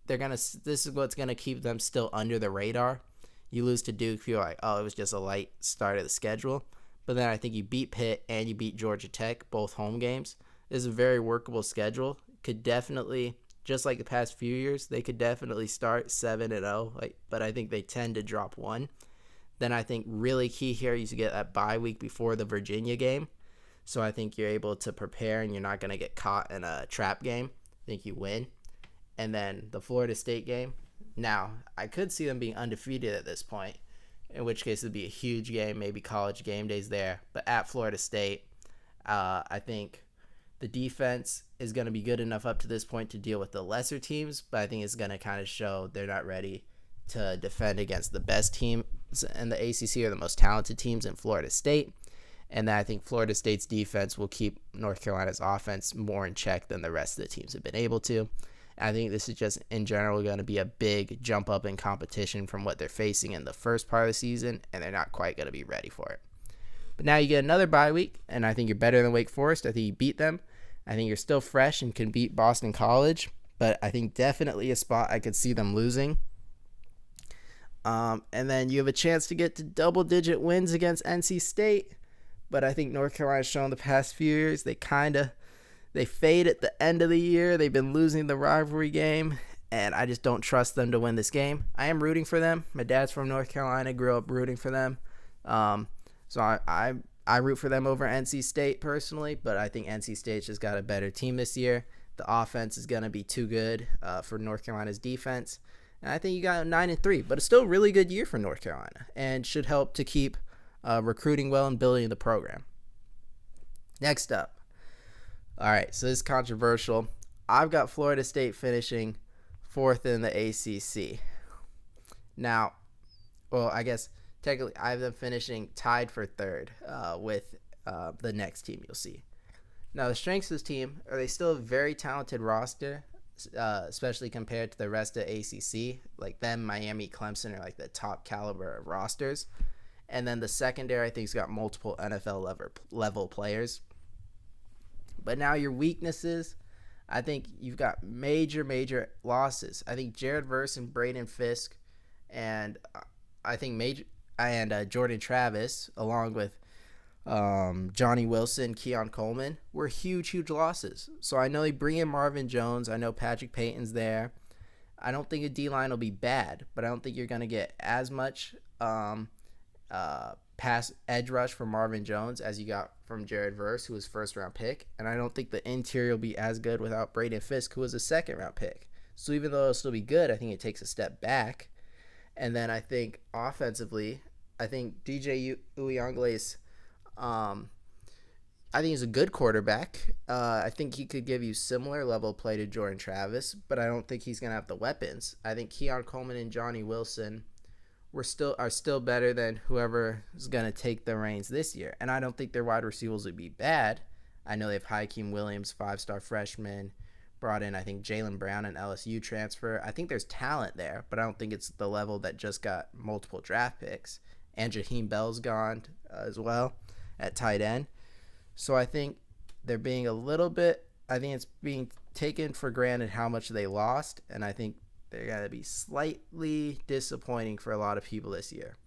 this is what's going to keep them still under the radar. You lose to Duke, you're like, oh, it was just a light start of the schedule. But then I think you beat Pitt and you beat Georgia Tech, both home games. This is a very workable schedule. Could definitely, just like the past few years, they could definitely start 7-0, but I think they tend to drop one. Then I think really key here is to get that bye week before the Virginia game. So I think you're able to prepare and you're not going to get caught in a trap game. I think you win. And then the Florida State game. Now, I could see them being undefeated at this point, in which case it would be a huge game, maybe college game days there. But at Florida State, I think the defense is going to be good enough up to this point to deal with the lesser teams, but I think it's going to kind of show they're not ready to defend against the best teams in the ACC or the most talented teams in Florida State. And then I think Florida State's defense will keep North Carolina's offense more in check than the rest of the teams have been able to. I think this is just in general going to be a big jump up in competition from what they're facing in the first part of the season, and they're not quite going to be ready for it. But now you get another bye week, and I think you're better than Wake Forest. I think you beat them. I think you're still fresh and can beat Boston College, but I think definitely a spot I could see them losing. And then you have a chance to get to double-digit wins against NC State, but I think North Carolina's shown the past few years they fade at the end of the year. They've been losing the rivalry game, and I just don't trust them to win this game. I am rooting for them. My dad's from North Carolina, grew up rooting for them. So I root for them over NC State personally, but I think NC State's just got a better team this year. The offense is going to be too good for North Carolina's defense. And I think you got 9-3, but it's still a really good year for North Carolina and should help to keep recruiting well and building the program. Next up. All right, so this is controversial. I've got Florida State finishing 4th in the ACC. Now, well, I guess technically I have them finishing tied for 3rd with the next team you'll see. Now, the strengths of this team are they still have a very talented roster, especially compared to the rest of ACC. Like them, Miami, Clemson are like the top caliber of rosters. And then the secondary, I think, has got multiple NFL level players. But now your weaknesses, I think you've got major losses. I think Jared Verse and Braden Fisk, and I think Jordan Travis, along with Johnny Wilson, Keon Coleman, were huge losses. So I know they bring in Marvin Jones. I know Patrick Payton's there. I don't think a D-line will be bad, but I don't think you're going to get as much pass edge rush from Marvin Jones as you got from Jared Verse, who was first-round pick. And I don't think the interior will be as good without Braden Fisk, who was a second-round pick. So even though it'll still be good, I think it takes a step back. And then I think offensively, I think DJ Uyangle's I think he's a good quarterback. I think he could give you similar level play to Jordan Travis, but I don't think he's going to have the weapons. I think Keon Coleman and Johnny Wilson are still better than whoever is going to take the reins this year. And I don't think their wide receivers would be bad. I know they have Hakeem Williams, 5-star freshman, brought in, I think, Jaylen Brown, an LSU transfer. I think there's talent there, but I don't think it's the level that just got multiple draft picks. And Jaheim Bell's gone as well at tight end. So I think they're being I think it's being taken for granted how much they lost, and I think they're going to be slightly disappointing for a lot of people this year.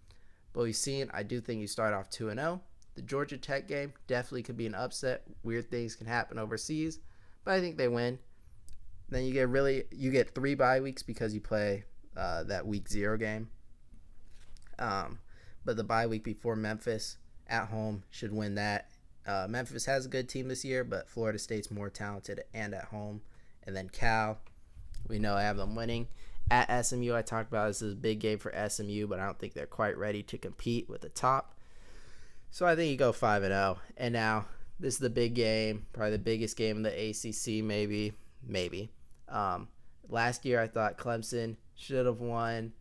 But we've seen, I do think you start off 2-0. The Georgia Tech game definitely could be an upset. Weird things can happen overseas, but I think they win. Then you get 3 bye weeks because you play that week 0 game. But the bye week before Memphis at home should win that. Memphis has a good team this year, but Florida State's more talented and at home. And then Cal, we know I have them winning. At SMU, I talked about this is a big game for SMU, but I don't think they're quite ready to compete with the top. So I think you go 5-0. And now this is the big game, probably the biggest game in the ACC, maybe. Last year I thought Clemson should have won,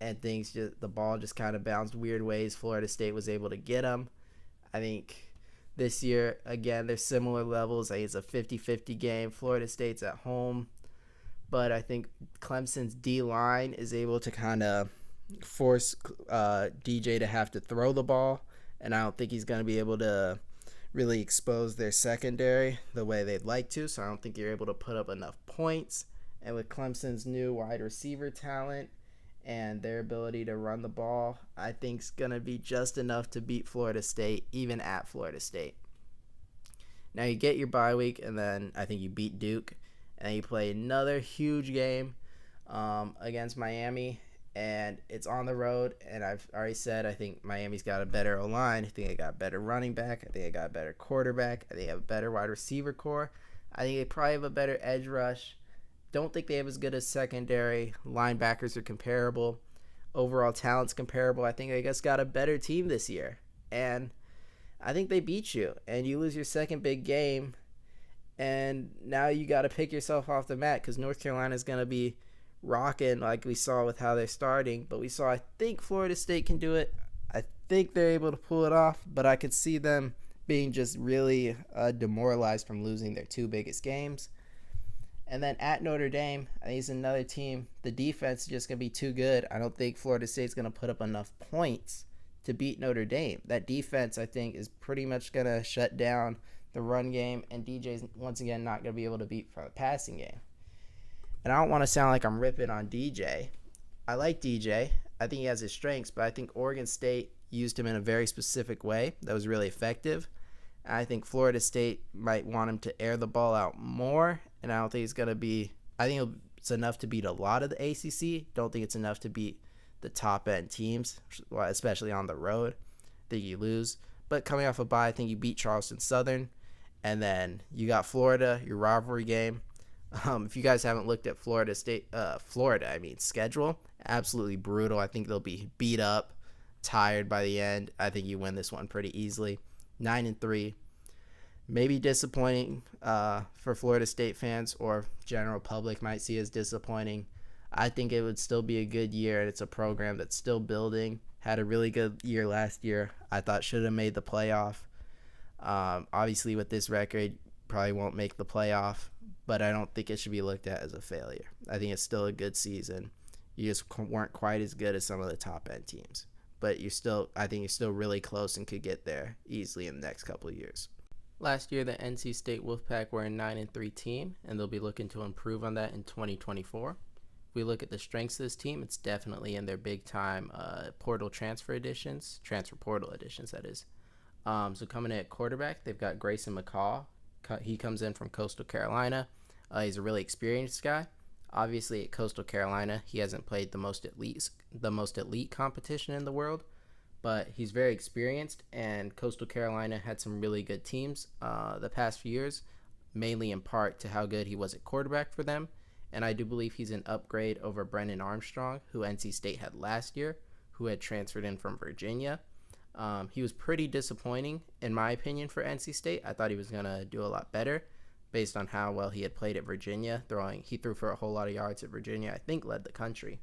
and the ball just kind of bounced weird ways. Florida State was able to get them. I think this year, again, they're similar levels. I think it's a 50-50 game. Florida State's at home. But I think Clemson's D-line is able to kind of force DJ to have to throw the ball. And I don't think he's going to be able to really expose their secondary the way they'd like to. So I don't think you're able to put up enough points. And with Clemson's new wide receiver talent and their ability to run the ball, I think it's going to be just enough to beat Florida State, even at Florida State. Now you get your bye week, and then I think you beat Duke, and then you play another huge game against Miami, and it's on the road, and I've already said I think Miami's got a better O-line. I think they got a better running back. I think they got a better quarterback. I think they have a better wide receiver core. I think they probably have a better edge rush. Don't think they have as good as secondary. Linebackers are comparable. Overall talent's comparable. I think they just got a better team this year. And I think they beat you. And you lose your second big game. And now you got to pick yourself off the mat because North Carolina's going to be rocking like we saw with how they're starting. But I think Florida State can do it. I think they're able to pull it off, but I could see them being just really demoralized from losing their two biggest games. And then at Notre Dame, I think it's another team. The defense is just going to be too good. I don't think Florida State's going to put up enough points to beat Notre Dame. That defense, I think, is pretty much going to shut down the run game, and DJ's once again not going to be able to beat from the passing game. And I don't want to sound like I'm ripping on DJ. I like DJ. I think he has his strengths, but I think Oregon State used him in a very specific way that was really effective. I think Florida State might want him to air the ball out more, and I don't think it's going to be – I think it's enough to beat a lot of the ACC. Don't think it's enough to beat the top-end teams, especially on the road. I think you lose. But coming off a bye, I think you beat Charleston Southern, and then you got Florida, your rivalry game. If you guys haven't looked at schedule, absolutely brutal. I think they'll be beat up, tired by the end. I think you win this one pretty easily. 9-3, maybe disappointing for Florida State fans or general public might see as disappointing. I think it would still be a good year. It's a program that's still building. Had a really good year last year. I thought should have made the playoff. Obviously, with this record, probably won't make the playoff, but I don't think it should be looked at as a failure. I think it's still a good season. You just weren't quite as good as some of the top end teams, but I think you're still really close and could get there easily in the next couple of years. Last year, the NC State Wolfpack were a 9-3 team, and they'll be looking to improve on that in 2024. If we look at the strengths of this team, it's definitely in their big-time transfer portal additions, that is. So coming in at quarterback, they've got Grayson McCall. He comes in from Coastal Carolina. He's a really experienced guy. Obviously, at Coastal Carolina, he hasn't played the most elite competition in the world, but he's very experienced, and Coastal Carolina had some really good teams the past few years, mainly in part to how good he was at quarterback for them. And I do believe he's an upgrade over Brennan Armstrong, who NC State had last year, who had transferred in from Virginia. He was pretty disappointing, in my opinion, for NC State. I thought he was going to do a lot better based on how well he had played at Virginia. He threw for a whole lot of yards at Virginia, I think led the country.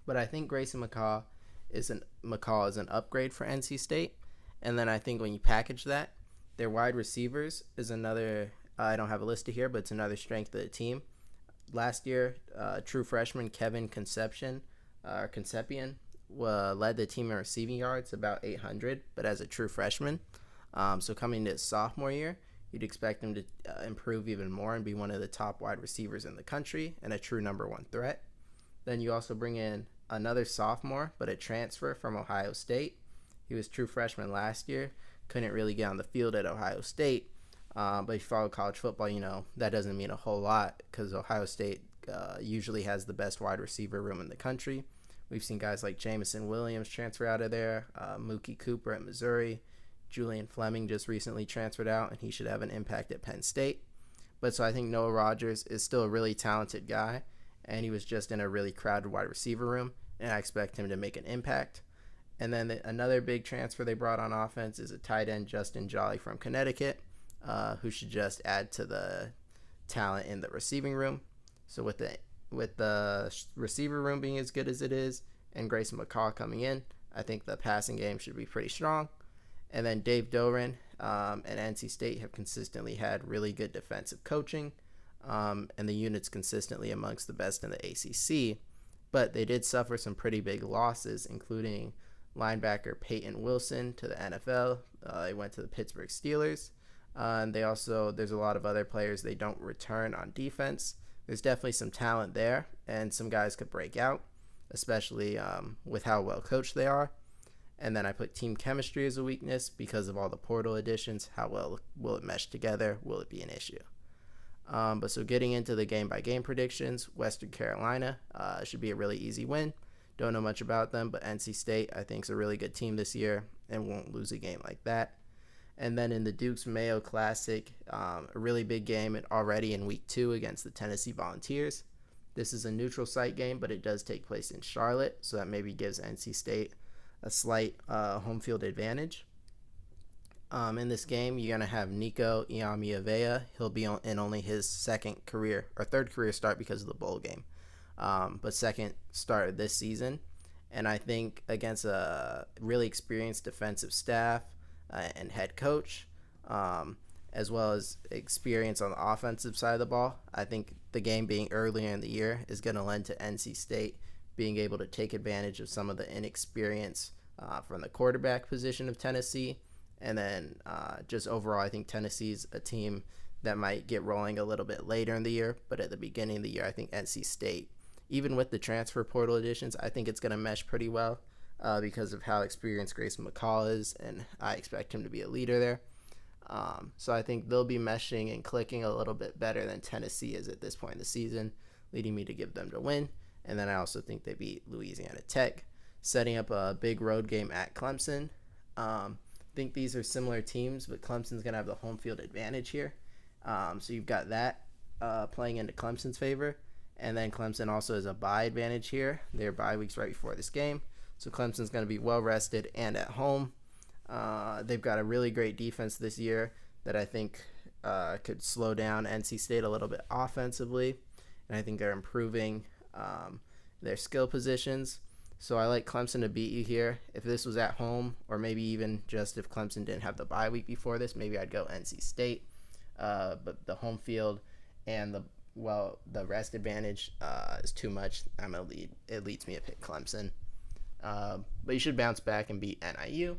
But I think Grayson McCall is an upgrade for NC State. And then I think when you package that, their wide receivers is another, I don't have a list here, but it's another strength of the team. Last year, true freshman Kevin Concepcion led the team in receiving yards, about 800, but as a true freshman. So coming into his sophomore year, you'd expect him to improve even more and be one of the top wide receivers in the country and a true number one threat. Then you also bring in another sophomore, but a transfer from Ohio State. He was true freshman last year, couldn't really get on the field at Ohio State, but if you follow college football, that doesn't mean a whole lot because Ohio State usually has the best wide receiver room in the country. We've seen guys like Jamison Williams transfer out of there, Mookie Cooper at Missouri, Julian Fleming just recently transferred out, and he should have an impact at Penn State. But so I think Noah Rogers is still a really talented guy, and he was just in a really crowded wide receiver room, and I expect him to make an impact. And then another big transfer they brought on offense is a tight end, Justin Jolly from Connecticut, who should just add to the talent in the receiving room. So with the receiver room being as good as it is and Grayson McCall coming in, I think the passing game should be pretty strong. And then Dave Doeren and NC State have consistently had really good defensive coaching, and the unit's consistently amongst the best in the ACC. But they did suffer some pretty big losses, including linebacker Peyton Wilson to the NFL. They went to the Pittsburgh Steelers. And there's a lot of other players they don't return on defense. There's definitely some talent there, and some guys could break out, especially with how well coached they are. And then I put team chemistry as a weakness because of all the portal additions. How well will it mesh together? Will it be an issue? But so getting into the game-by-game predictions, Western Carolina should be a really easy win. Don't know much about them, but NC State I think is a really good team this year and won't lose a game like that. And then in the Dukes Mayo Classic, a really big game already in Week 2 against the Tennessee Volunteers. This is a neutral site game, but it does take place in Charlotte, so that maybe gives NC State a slight home field advantage. In this game, you're going to have Nico Iamaleava. He'll be in only his third career start because of the bowl game, but second start of this season. And I think against a really experienced defensive staff and head coach, um, as well as experience on the offensive side of the ball, I think the game being earlier in the year is going to lend to NC State being able to take advantage of some of the inexperience from the quarterback position of Tennessee. And then just overall, I think Tennessee's a team that might get rolling a little bit later in the year. But at the beginning of the year, I think NC State, even with the transfer portal additions, I think it's going to mesh pretty well because of how experienced Grayson McCall is. And I expect him to be a leader there. So I think they'll be meshing and clicking a little bit better than Tennessee is at this point in the season, leading me to give them to win. And then I also think they beat Louisiana Tech, setting up a big road game at Clemson. I think these are similar teams, but Clemson's going to have the home field advantage here. So you've got that playing into Clemson's favor. And then Clemson also has a bye advantage here. Their bye week's right before this game. So Clemson's going to be well rested and at home. They've got a really great defense this year that I think could slow down NC State a little bit offensively. And I think they're improving their skill positions. So I like Clemson to beat you here. If this was at home, or maybe even just if Clemson didn't have the bye week before this, maybe I'd go NC State. But the home field and the rest advantage is too much. It leads me to pick Clemson. But you should bounce back and beat NIU.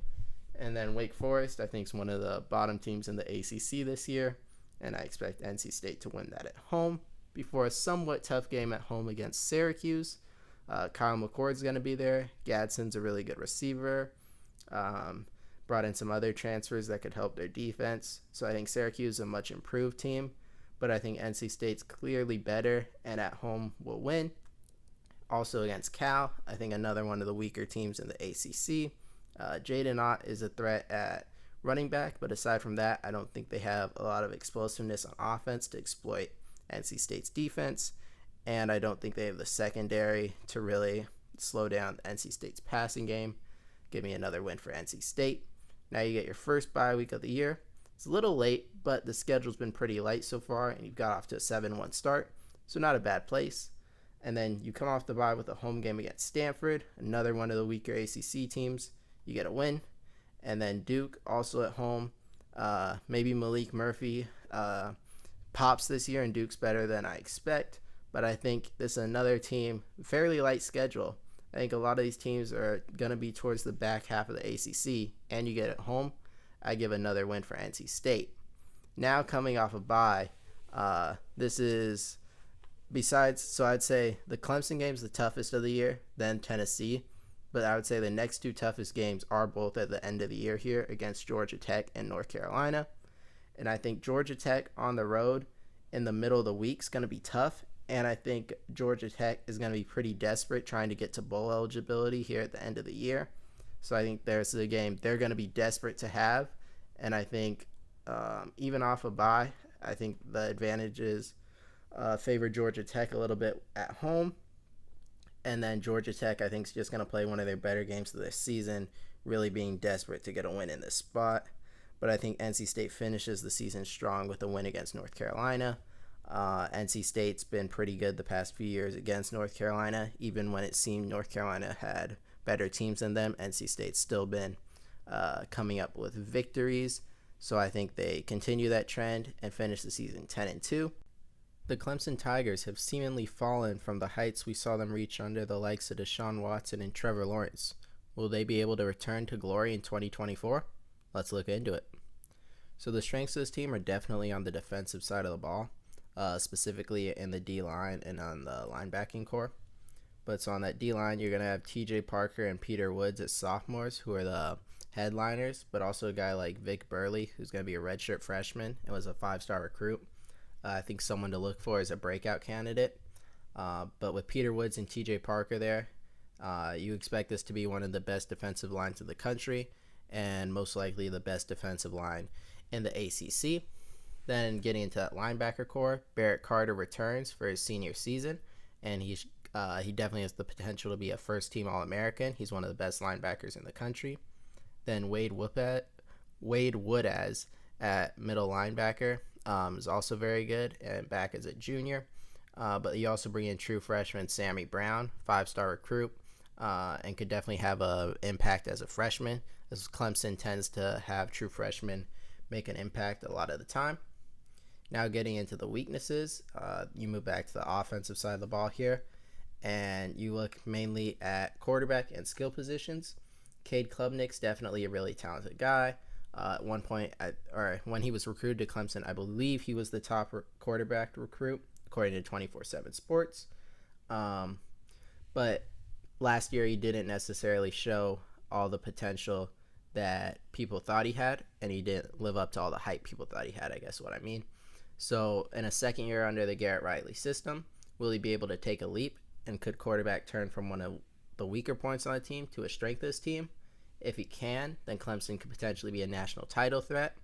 And then Wake Forest, I think, is one of the bottom teams in the ACC this year. And I expect NC State to win that at home before a somewhat tough game at home against Syracuse. Kyle McCord's going to be there. Gadsden's a really good receiver. Brought in some other transfers that could help their defense. So I think Syracuse is a much improved team. But I think NC State's clearly better and at home will win. Also against Cal, I think another one of the weaker teams in the ACC. Jaden Ott is a threat at running back, but aside from that, I don't think they have a lot of explosiveness on offense to exploit NC State's defense, and I don't think they have the secondary to really slow down NC State's passing game. Give me another win for NC State. Now you get your first bye week of the year. It's a little late, but the schedule's been pretty light so far, and you've got off to a 7-1 start, so not a bad place. And then you come off the bye with a home game against Stanford, another one of the weaker ACC teams. You get a win. And then Duke, also at home. Maybe Malik Murphy pops this year, and Duke's better than I expect. But I think this is another team, fairly light schedule. I think a lot of these teams are going to be towards the back half of the ACC, and you get at home. I give another win for NC State. Now coming off a bye, this is so I'd say the Clemson game's the toughest of the year, then Tennessee. But I would say the next two toughest games are both at the end of the year here against Georgia Tech and North Carolina. And I think Georgia Tech on the road in the middle of the week is going to be tough. And I think Georgia Tech is going to be pretty desperate trying to get to bowl eligibility here at the end of the year. So I think there's the game they're going to be desperate to have. And I think even off a bye, I think the advantages favor Georgia Tech a little bit at home. And then Georgia Tech, I think, is just going to play one of their better games of this season, really being desperate to get a win in this spot. But I think NC State finishes the season strong with a win against North Carolina. NC State's been pretty good the past few years against North Carolina. Even when it seemed North Carolina had better teams than them, NC State's still been coming up with victories. So I think they continue that trend and finish the season 10-2. The Clemson Tigers have seemingly fallen from the heights we saw them reach under the likes of Deshaun Watson and Trevor Lawrence. Will they be able to return to glory in 2024? Let's look into it. So the strengths of this team are definitely on the defensive side of the ball, specifically in the D-line and on the linebacking core. But so on that D-line, you're going to have TJ Parker and Peter Woods as sophomores, who are the headliners, but also a guy like Vic Burley, who's going to be a redshirt freshman and was a 5-star recruit. I think someone to look for as a breakout candidate. But with Peter Woods and TJ Parker there, you expect this to be one of the best defensive lines in the country and most likely the best defensive line in the ACC. Then getting into that linebacker core, Barrett Carter returns for his senior season, and he definitely has the potential to be a first-team All-American. He's one of the best linebackers in the country. Then Wade Woodaz at middle linebacker. Is also very good and back as a junior. But you also bring in true freshman Sammy Brown, 5-star recruit. and could definitely have an impact as a freshman, as Clemson tends to have true freshmen make an impact a lot of the time. Now getting into the weaknesses, you move back to the offensive side of the ball here, and you look mainly at quarterback and skill positions. Cade Klubnik's definitely a really talented guy. At one point, or when he was recruited to Clemson, I believe he was the top quarterback recruit, according to 24/7 Sports. But last year, he didn't necessarily show all the potential that people thought he had, and he didn't live up to all the hype people thought he had, I guess what I mean. So in a second year under the Garrett Riley system, will he be able to take a leap, and could quarterback turn from one of the weaker points on the team to a strength of this team? If he can, then Clemson could potentially be a national title threat,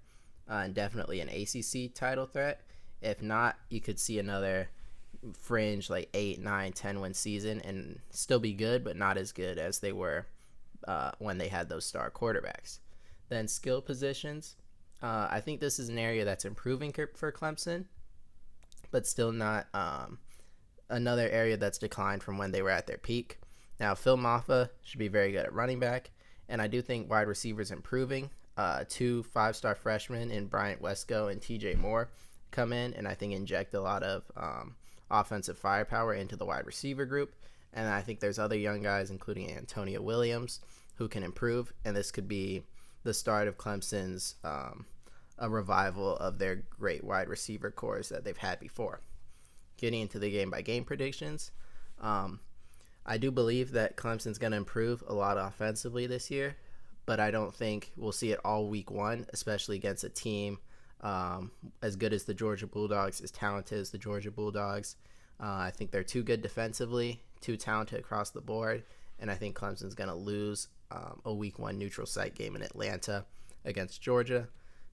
and definitely an ACC title threat. If not, you could see another fringe like 8, 9, 10 win season and still be good, but not as good as they were when they had those star quarterbacks. Then skill positions. I think this is an area that's improving for Clemson, but still not another area that's declined from when they were at their peak. Now, Phil Maffa should be very good at running back, and I do think wide receivers improving. 2 5-star freshmen in Bryant Wesco and TJ Moore come in and I think inject a lot of offensive firepower into the wide receiver group. And I think there's other young guys, including Antonio Williams, who can improve, and this could be the start of Clemson's a revival of their great wide receiver cores that they've had before. Getting into the game-by-game predictions, I do believe that Clemson's going to improve a lot offensively this year, but I don't think we'll see it all week one, especially against a team as good as the Georgia Bulldogs, as talented as the Georgia Bulldogs. I think they're too good defensively, too talented across the board, and I think Clemson's going to lose a week one neutral site game in Atlanta against Georgia.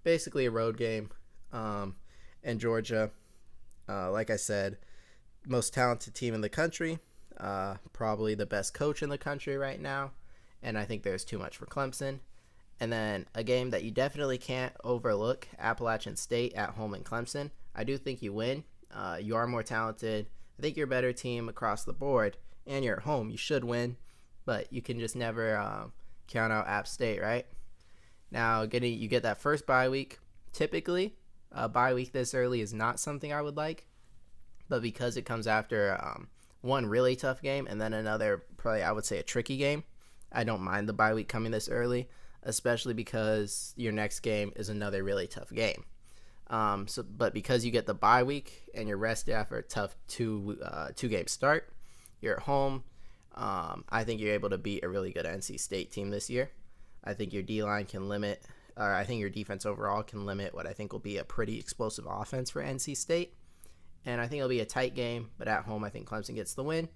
Basically a road game. And Georgia, like I said, most talented team in the country, probably the best coach in the country right now, and I think there's too much for Clemson. And then a game that you definitely can't overlook, Appalachian State at home in Clemson. I do think you win. You are more talented. I think you're a better team across the board, and you're at home. You should win, but you can just never count out App State, right? Now, you get that first bye week. Typically, a bye week this early is not something I would like, but because it comes after one really tough game and then another, probably I would say a tricky game, I don't mind the bye week coming this early, especially because your next game is another really tough game. But because you get the bye week and you're rested after a tough two-game start, you're at home. I think you're able to beat a really good NC State team this year. I think your D-line can limit, or I think your defense overall can limit what I think will be a pretty explosive offense for NC State. And I think it'll be a tight game, but at home I think Clemson gets the win.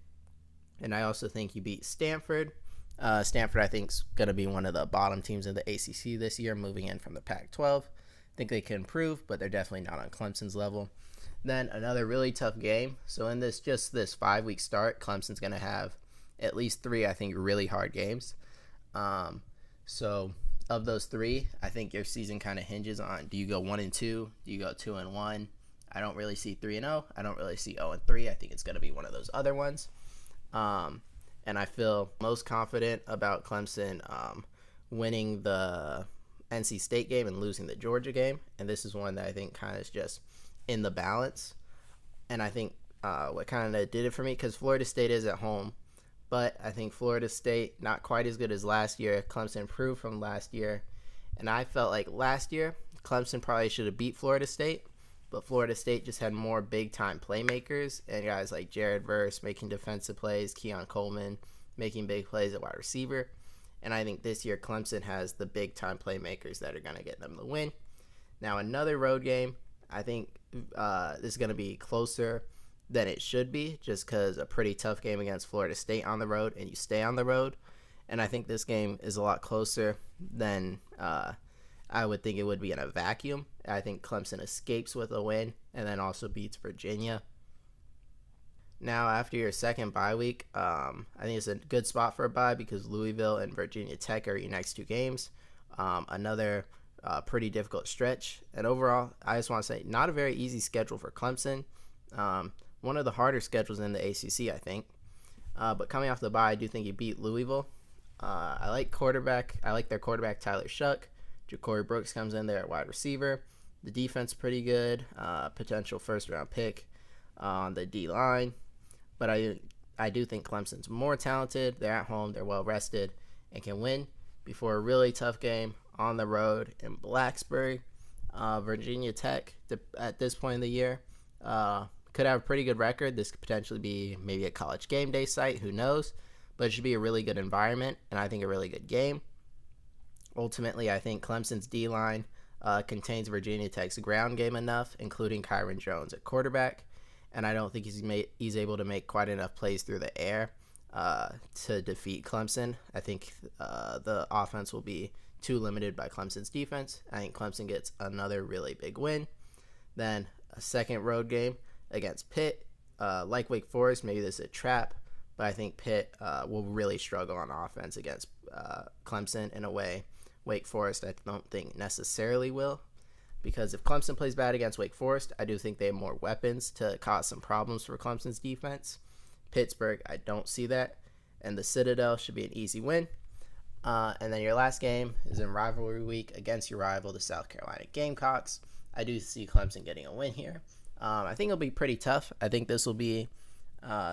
And I also think you beat Stanford. Stanford I think is going to be one of the bottom teams in the ACC this year, moving in from the Pac-12. I think they can improve, but they're definitely not on Clemson's level. Then another really tough game. So in this 5-week start, Clemson's going to have at least 3, I think, really hard games. So of those 3, I think your season kind of hinges on, do you go 1-2? Do you go 2-1? I don't really see 3-0. I don't really see 0-3. I think it's going to be one of those other ones. And I feel most confident about Clemson winning the NC State game and losing the Georgia game. And this is one that I think kind of is just in the balance. And I think what kind of did it for me, because Florida State is at home, but I think Florida State not quite as good as last year. Clemson improved from last year. And I felt like last year, Clemson probably should have beat Florida State, but Florida State just had more big-time playmakers and guys like Jared Verse making defensive plays, Keon Coleman making big plays at wide receiver. And I think this year Clemson has the big-time playmakers that are going to get them the win. Now, another road game, I think this is going to be closer than it should be, just because a pretty tough game against Florida State on the road, and you stay on the road. And I think this game is a lot closer than I would think it would be in a vacuum. I think Clemson escapes with a win and then also beats Virginia. Now, after your second bye week, I think it's a good spot for a bye because Louisville and Virginia Tech are your next 2 games. Another pretty difficult stretch. And overall, I just want to say, not a very easy schedule for Clemson. One of the harder schedules in the ACC, I think. But coming off the bye, I do think he beat Louisville. I like quarterback. I like their quarterback Tyler Shuck. Ja'Cory Brooks comes in there at wide receiver. The defense pretty good. Potential first round pick on the D line. But I do think Clemson's more talented. They're at home. They're well rested and can win before a really tough game on the road in Blacksburg. Virginia Tech at this point in the year could have a pretty good record. This could potentially be maybe a college game day site. Who knows? But it should be a really good environment and I think a really good game. Ultimately, I think Clemson's D-line contains Virginia Tech's ground game enough, including Kyron Jones at quarterback. And I don't think he's able to make quite enough plays through the air to defeat Clemson. I think the offense will be too limited by Clemson's defense. I think Clemson gets another really big win. Then a second road game against Pitt. Like Wake Forest, maybe this is a trap, but I think Pitt will really struggle on offense against Clemson in a way Wake Forest I don't think necessarily will. Because if Clemson plays bad against Wake Forest, I do think they have more weapons to cause some problems for Clemson's defense. Pittsburgh, I don't see that. And the Citadel should be an easy win. And then your last game is in rivalry week against your rival, the South Carolina Gamecocks. I do see Clemson getting a win here. I think it'll be pretty tough. I think this will be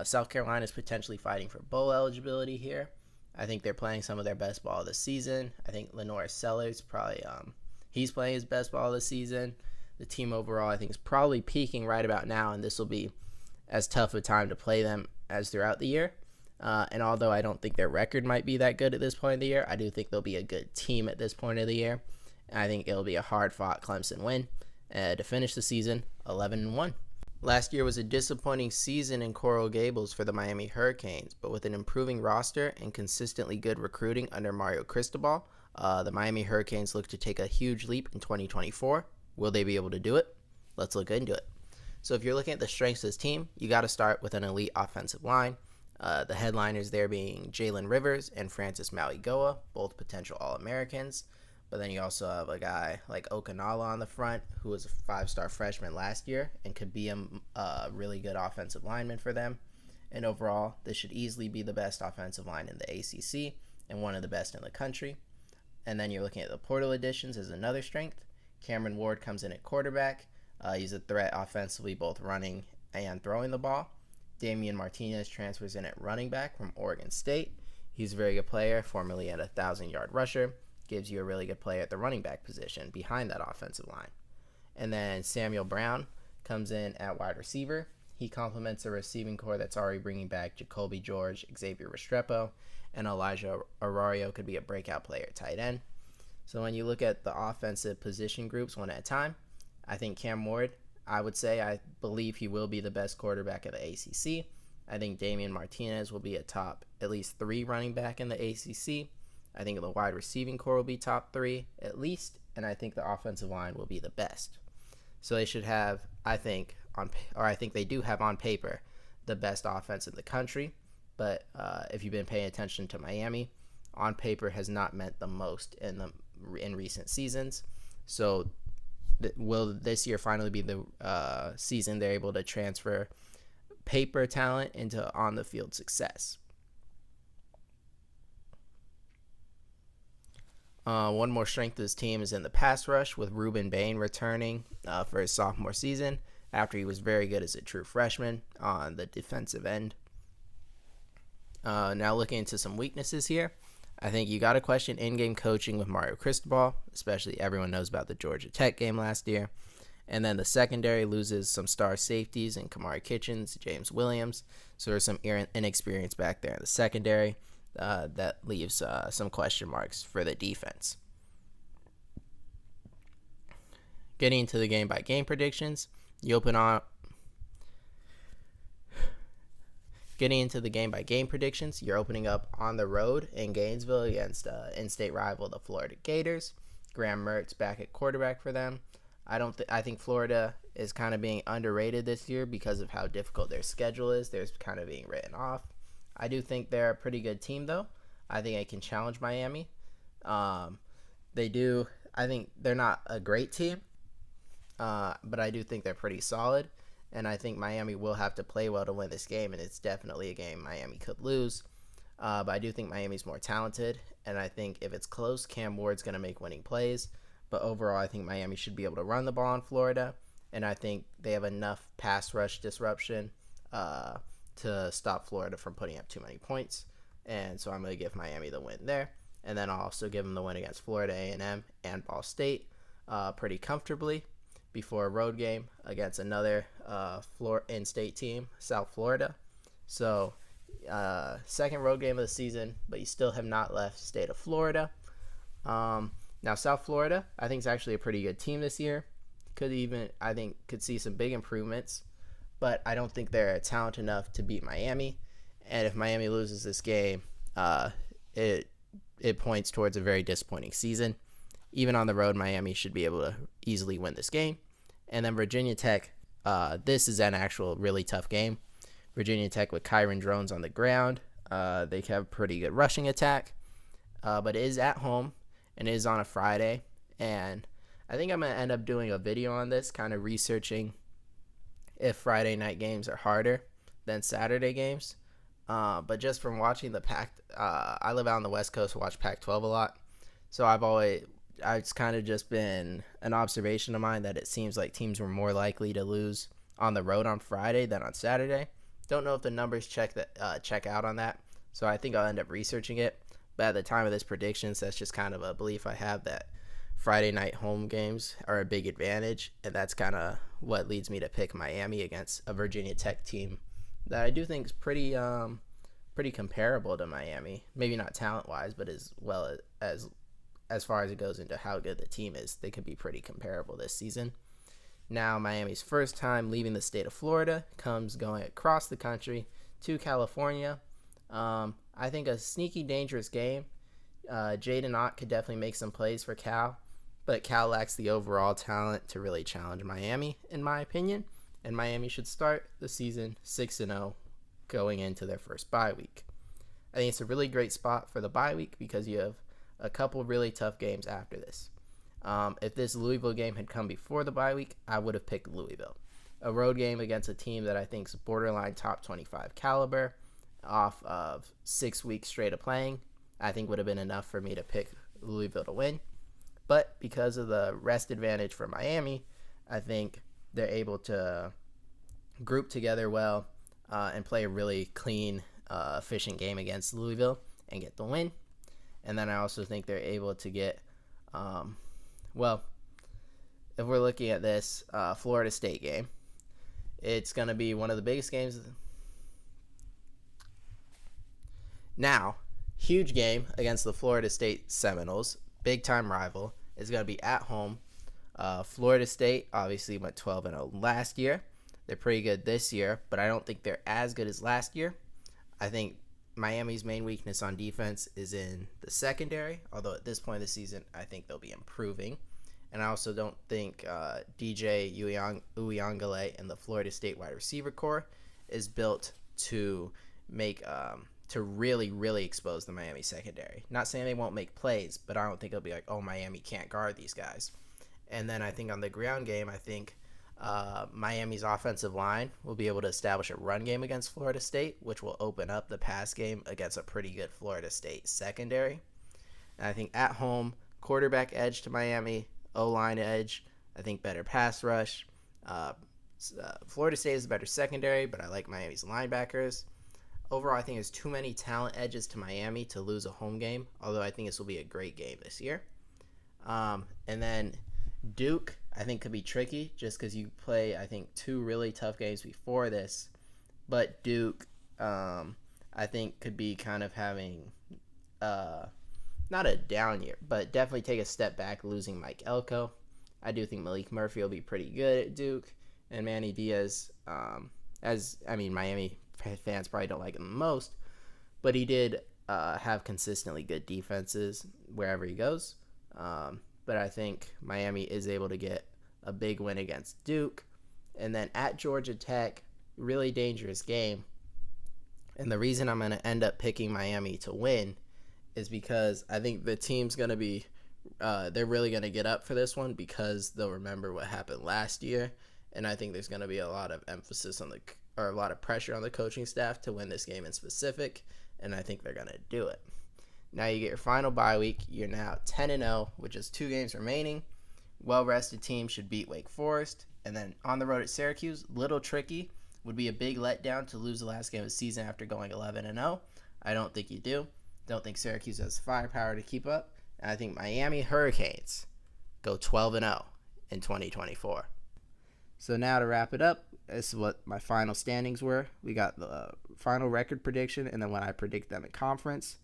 South Carolina's potentially fighting for bowl eligibility here. I think they're playing some of their best ball this season. I think Lenore Sellers probably he's playing his best ball this season. The team overall, I think, is probably peaking right about now, and this will be as tough a time to play them as throughout the year. And although I don't think their record might be that good at this point of the year, I do think they'll be a good team at this point of the year. And I think it'll be a hard-fought Clemson win to finish the season 11-1. Last year was a disappointing season in Coral Gables for the Miami Hurricanes, but with an improving roster and consistently good recruiting under Mario Cristobal, the Miami Hurricanes look to take a huge leap in 2024. Will they be able to do it? Let's look into it. So if you're looking at the strengths of this team, you got to start with an elite offensive line. The headliners there being Jalen Rivers and Francis Mauigoa, both potential All-Americans. But then you also have a guy like Okanala on the front, who was a 5-star freshman last year and could be a really good offensive lineman for them. And overall, this should easily be the best offensive line in the ACC and one of the best in the country. And then you're looking at the portal additions as another strength. Cameron Ward comes in at quarterback. He's a threat offensively, both running and throwing the ball. Damian Martinez transfers in at running back from Oregon State. He's a very good player, formerly a 1,000-yard rusher. Gives you a really good player at the running back position behind that offensive line. And then Samuel Brown comes in at wide receiver. He complements a receiving core that's already bringing back Jacoby George, Xavier Restrepo, and Elijah Arroyo could be a breakout player at tight end. So when you look at the offensive position groups one at a time, I think Cam Ward, I believe he will be the best quarterback of the ACC. I think Damian Martinez will be a top at least 3 running back in the ACC. I think the wide receiving core will be top 3 at least, and I think the offensive line will be the best. So they should have, I think they do have on paper the best offense in the country. But if you've been paying attention to Miami, on paper has not meant the most in recent seasons. So will this year finally be the season they're able to transfer paper talent into on-the-field success? One more strength of this team is in the pass rush, with Ruben Bain returning for his sophomore season after he was very good as a true freshman on the defensive end. Now looking into some weaknesses here, I think you got to question in-game coaching with Mario Cristobal, especially everyone knows about the Georgia Tech game last year. And then the secondary loses some star safeties in Kamari Kitchens, James Williams, so there's some inexperience back there in the secondary. That leaves some question marks for the defense. Getting into the game-by-game predictions, you're opening up on the road in Gainesville against in-state rival, the Florida Gators. Graham Mertz back at quarterback for them. I think Florida is kind of being underrated this year because of how difficult their schedule is. They're kind of being written off. I do think they're a pretty good team, though. I think they can challenge Miami. They do. I think they're not a great team, but I do think they're pretty solid. and I think Miami will have to play well to win this game, and it's definitely a game Miami could lose. But I do think Miami's more talented, and I think if it's close, Cam Ward's going to make winning plays. But overall, I think Miami should be able to run the ball in Florida, and I think they have enough pass rush disruption to stop Florida from putting up too many points. And so I'm going to give Miami the win there. And then I'll also give them the win against Florida A&M and Ball State pretty comfortably before a road game against another in-state team, South Florida. So second road game of the season, but you still have not left the state of Florida. Now South Florida, I think is actually a pretty good team this year. Could see some big improvements, but I don't think they're talented enough to beat Miami. And if Miami loses this game, it points towards a very disappointing season. Even on the road, Miami should be able to easily win this game. And then Virginia Tech, this is an actual really tough game. Virginia Tech with Kyron Drones on the ground. They have a pretty good rushing attack, but it is at home and it is on a Friday. And I think I'm going to end up doing a video on this, kind of researching if Friday night games are harder than Saturday games. But just from watching the I live out on the West Coast, watch Pac-12 a lot. So it's kind of just been an observation of mine that it seems like teams were more likely to lose on the road on Friday than on Saturday. Don't know if the numbers check out on that. So I think I'll end up researching it. But at the time of this predictions, that's just kind of a belief I have that Friday night home games are a big advantage. And that's kind of what leads me to pick Miami against a Virginia Tech team that I do think is pretty comparable to Miami. Maybe not talent-wise, but as well as far as it goes into how good the team is, they could be pretty comparable this season. Now, Miami's first time leaving the state of Florida comes going across the country to California. I think a sneaky, dangerous game. Jaden Ott could definitely make some plays for Cal, but Cal lacks the overall talent to really challenge Miami, in my opinion. And Miami should start the season 6-0 going into their first bye week. I think it's a really great spot for the bye week because you have a couple really tough games after this. If this Louisville game had come before the bye week, I would have picked Louisville. A road game against a team that I think is borderline top 25 caliber off of 6 weeks straight of playing, I think would have been enough for me to pick Louisville to win. But because of the rest advantage for Miami, I think they're able to group together well and play a really clean, efficient game against Louisville and get the win. And then I also think they're able to get, if we're looking at this Florida State game, it's going to be one of the biggest games. Now, huge game against the Florida State Seminoles, big-time rival. It's going to be at home. Florida State obviously went 12-0 last year. They're pretty good this year, but I don't think they're as good as last year. I think Miami's main weakness on defense is in the secondary, although at this point of the season, I think they'll be improving. And I also don't think DJ Uyangale and the Florida State wide receiver core is built to make to really, really expose the Miami secondary. Not saying they won't make plays, but I don't think it'll be like, oh, Miami can't guard these guys. And then I think on the ground game, I think Miami's offensive line will be able to establish a run game against Florida State, which will open up the pass game against a pretty good Florida State secondary. And I think at home, quarterback edge to Miami, O-line edge, I think better pass rush. Florida State is a better secondary, but I like Miami's linebackers. Overall, I think there's too many talent edges to Miami to lose a home game, although I think this will be a great game this year. And then Duke, I think, could be tricky just because you play, I think, 2 really tough games before this. But Duke, I think, could be kind of having not a down year, but definitely take a step back losing Mike Elko. I do think Malik Murphy will be pretty good at Duke. And Manny Diaz, Miami fans probably don't like him the most, but he did have consistently good defenses wherever he goes. But I think Miami is able to get a big win against Duke. And then at Georgia Tech, really dangerous game. And the reason I'm going to end up picking Miami to win is because I think the team's going to be, they're really going to get up for this one because they'll remember what happened last year. and I think there's going to be a lot of emphasis on a lot of pressure on the coaching staff to win this game in specific, and I think they're going to do it. Now you get your final bye week. You're now 10-0, with just 2 games remaining. Well-rested team should beat Wake Forest, and then on the road at Syracuse, little tricky. Would be a big letdown to lose the last game of the season after going 11-0. I don't think you do. Don't think Syracuse has firepower to keep up. And I think Miami Hurricanes go 12-0 in 2024. So now to wrap it up, this is what my final standings were. We got the final record prediction and then when I predict them in conference.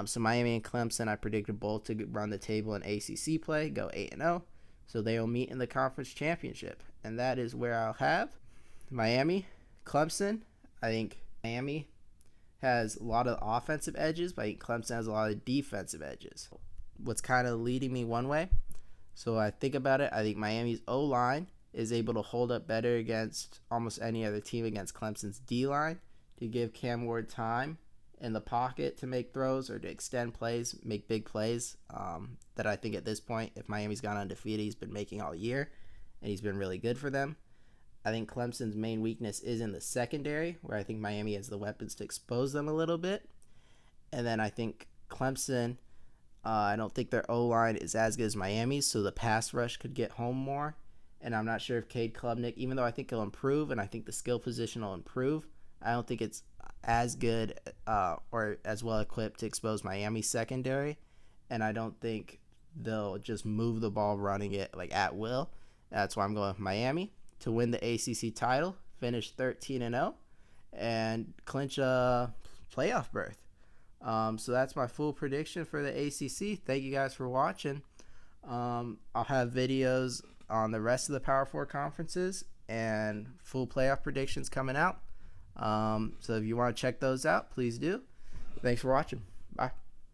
So Miami and Clemson, I predicted both to run the table in ACC play, go 8-0. So they will meet in the conference championship. And that is where I'll have Miami, Clemson. I think Miami has a lot of offensive edges, but I think Clemson has a lot of defensive edges. What's kind of leading me one way. So I think about it, I think Miami's O-line is able to hold up better against almost any other team against Clemson's D-line to give Cam Ward time in the pocket to make throws or to extend plays, make big plays that I think at this point, if Miami's gone undefeated, he's been making all year, and he's been really good for them. I think Clemson's main weakness is in the secondary, where I think Miami has the weapons to expose them a little bit. And then I think Clemson, I don't think their O-line is as good as Miami's, so the pass rush could get home more. And I'm not sure if Cade Klubnik, even though I think he'll improve and I think the skill position will improve, I don't think it's as good or as well equipped to expose Miami's secondary. And I don't think they'll just move the ball running it like at will. That's why I'm going with Miami to win the ACC title, finish 13-0, and clinch a playoff berth. So that's my full prediction for the ACC. Thank you guys for watching. I'll have videos on the rest of the Power 4 conferences and full playoff predictions coming out. So if you want to check those out, please do. Thanks for watching.